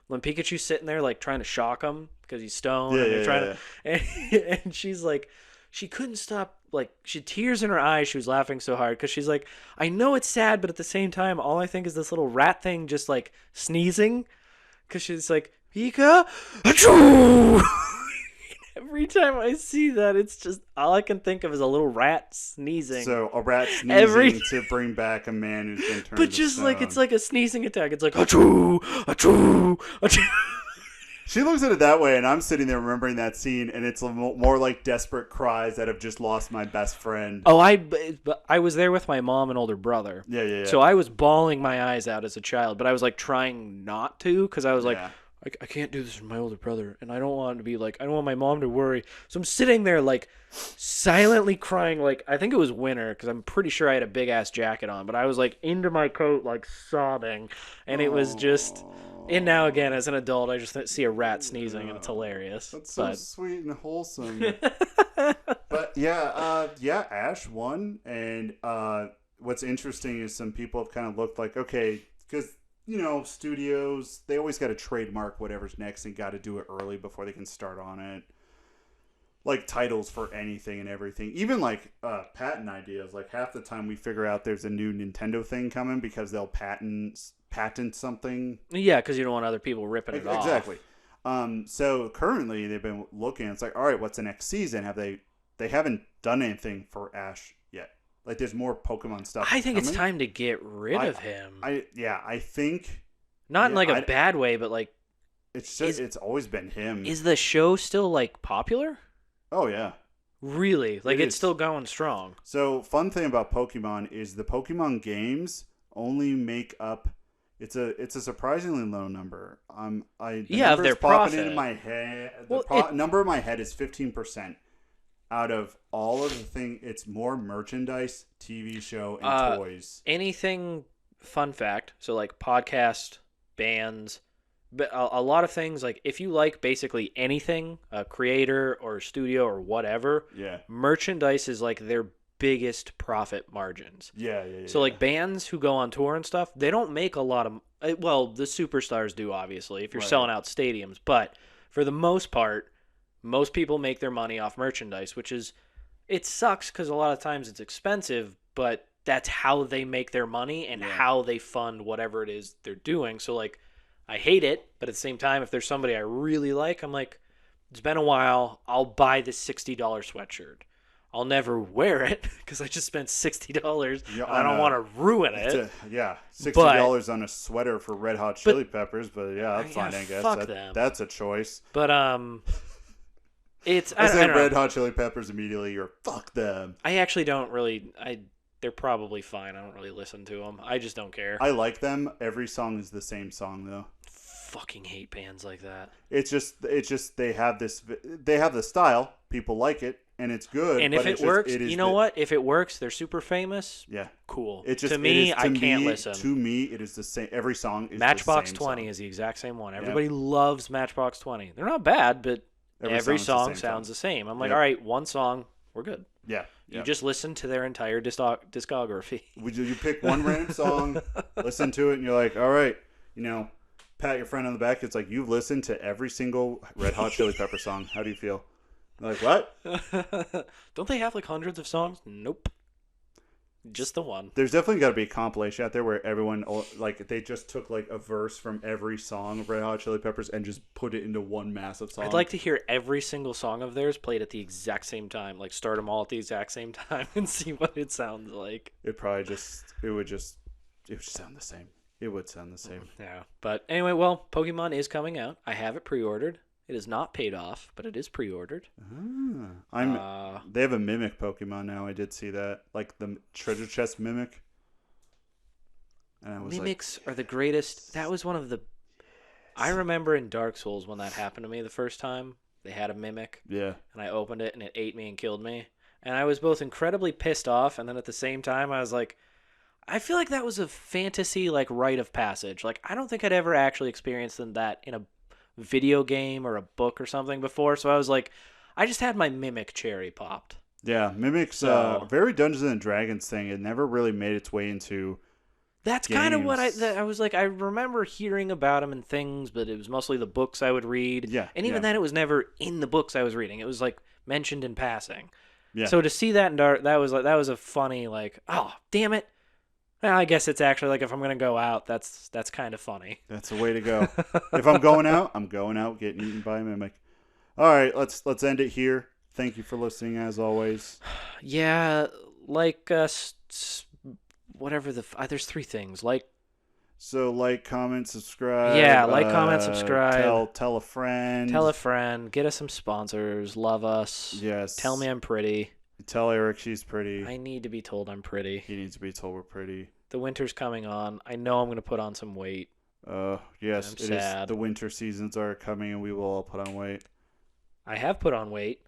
when Pikachu's sitting there trying to shock him because he's stoned and they're trying to... And she's like... She couldn't stop, she had tears in her eyes. She was laughing so hard because she's like, I know it's sad, but at the same time, all I think is this little rat thing just sneezing. Because she's like, Pika, achoo! Every time I see that, it's just all I can think of is a little rat sneezing. So a rat sneezing to bring back a man who's been turned. But just it's like a sneezing attack. It's like achoo, achoo, achoo. She looks at it that way, and I'm sitting there remembering that scene, and it's more like desperate cries that have just lost my best friend. Oh, I was there with my mom and older brother. Yeah. So I was bawling my eyes out as a child, but I was trying not to because I was I can't do this with my older brother, and I don't want to be I don't want my mom to worry. So I'm sitting there silently crying. I think it was winter because I'm pretty sure I had a big ass jacket on, but I was into my coat sobbing, and it was just. And now again, as an adult, I just see a rat sneezing, and it's hilarious. That's so sweet and wholesome. But yeah, Ash won, and what's interesting is some people have kind of looked okay, because studios, they always got to trademark whatever's next and got to do it early before they can start on it. Titles for anything and everything, even patent ideas. Half the time we figure out there's a new Nintendo thing coming because they'll patent something. Yeah, because you don't want other people ripping it off. Exactly. So currently they've been looking. It's all right, what's the next season? They haven't done anything for Ash yet. There's more Pokemon stuff. I think coming. It's time to get rid of him. I think not in a bad way, but it's just it's always been him. Is the show still popular? Oh yeah. Really? It's still going strong. So fun thing about Pokemon is the Pokemon games only make up. It's a surprisingly low number. Of their profit. Into my head. The number in my head is 15%. Out of all of the thing, it's more merchandise, TV show, and toys. Anything fun fact? So podcast, bands, But a lot of things, like if you like basically anything, a creator or a studio or whatever, Yeah. merchandise is like their biggest profit margins. Yeah. So like bands who go on tour and stuff, they don't make a lot of, well, the superstars do obviously if you're Right. selling out stadiums, but for the most part, most people make their money off merchandise, which is, it sucks because a lot of times it's expensive, but that's how they make their money and how they fund whatever it is they're doing. So like, I hate it, but at the same time, if there's somebody I really like, I'm like, it's been a while, I'll buy this $60 sweatshirt. I'll never wear it because I just spent $60. Yeah, I don't want to ruin it. $60 on a sweater for Red Hot Chili Peppers, but yeah, that's fine, I guess. Fuck them. That's a choice. But it's I I said don't Red know. Hot Chili Peppers immediately. You're fuck them. I actually don't really. They're probably fine. I don't really listen to them. I just don't care. I like them. Every song is the same song though. Fucking hate bands like that. It's just they have the style. People like it, and it's good. And but if it it's works, just, you know what? If it works, they're super famous. Yeah. Cool. It just to me, I to can't me, listen. To me, it is the same. Every song is Matchbox the same 20 song. is the exact same one. Everybody loves Matchbox 20. They're not bad, but every song sounds the same. I'm like, all right, one song, we're good. Yeah. You just listen to their entire discography. You pick one random song, listen to it, and you're like, all right, pat your friend on the back. It's like, you've listened to every single Red Hot Chili Pepper song. How do you feel? They're like, what? Don't they have like hundreds of songs? Nope. Just the one. There's definitely got to be a compilation out there where everyone, like, they just took like a verse from every song of Red Hot Chili Peppers and just put it into one massive song. I'd like to hear every single song of theirs played at the exact same time. Like start them all at the exact same time and see what it sounds like. It would sound the same. It would sound the same. Yeah. But anyway, well, Pokemon is coming out. I have it pre-ordered. It is not paid off, but it is pre-ordered. They have a Mimic Pokemon now. I did see that, like the treasure chest Mimic. And I was Mimics are the greatest. That was one of the. I remember in Dark Souls when that happened to me the first time. They had a Mimic. Yeah. And I opened it and it ate me and killed me. And I was both incredibly pissed off and then at the same time I was like, I feel like that was a fantasy like rite of passage. Like I don't think I'd ever actually experienced that in a video game or a book or something before. So I was like, I just had my Mimic cherry popped. Yeah, Mimic's very Dungeons and Dragons thing. It never really made its way into. That's kind of what I was like. I remember hearing about him and things, but it was mostly the books I would read. Yeah, and even then, it was never in the books I was reading. It was like mentioned in passing. Yeah. So to see that in Dark, that was a funny like, oh damn it. Well, I guess it's actually like if I'm gonna go out, that's kind of funny. That's the way to go. If I'm going out, getting eaten by a Mimic. All right, let's end it here. Thank you for listening as always. Yeah, like whatever there's three things like. So like, comment, subscribe. Yeah, like, comment, subscribe. Tell a friend. Tell a friend. Get us some sponsors. Love us. Yes. Tell me I'm pretty. Tell Eric she's pretty. I need to be told I'm pretty. He needs to be told we're pretty. The winter's coming on. I know I'm going to put on some weight. Yes, I'm sad. The winter seasons are coming and we will all put on weight. I have put on weight,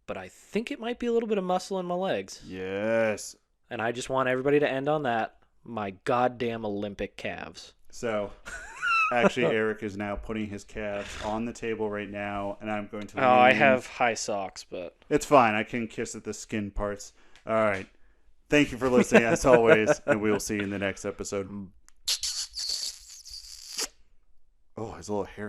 but I think it might be a little bit of muscle in my legs. Yes. And I just want everybody to end on that. My goddamn Olympic calves. So, actually, Eric is now putting his calves on the table right now, and I'm going to. Oh, I have high socks, but it's fine. I can kiss at the skin parts. All right. Thank you for listening, as always, and we will see you in the next episode. Oh, his little hair.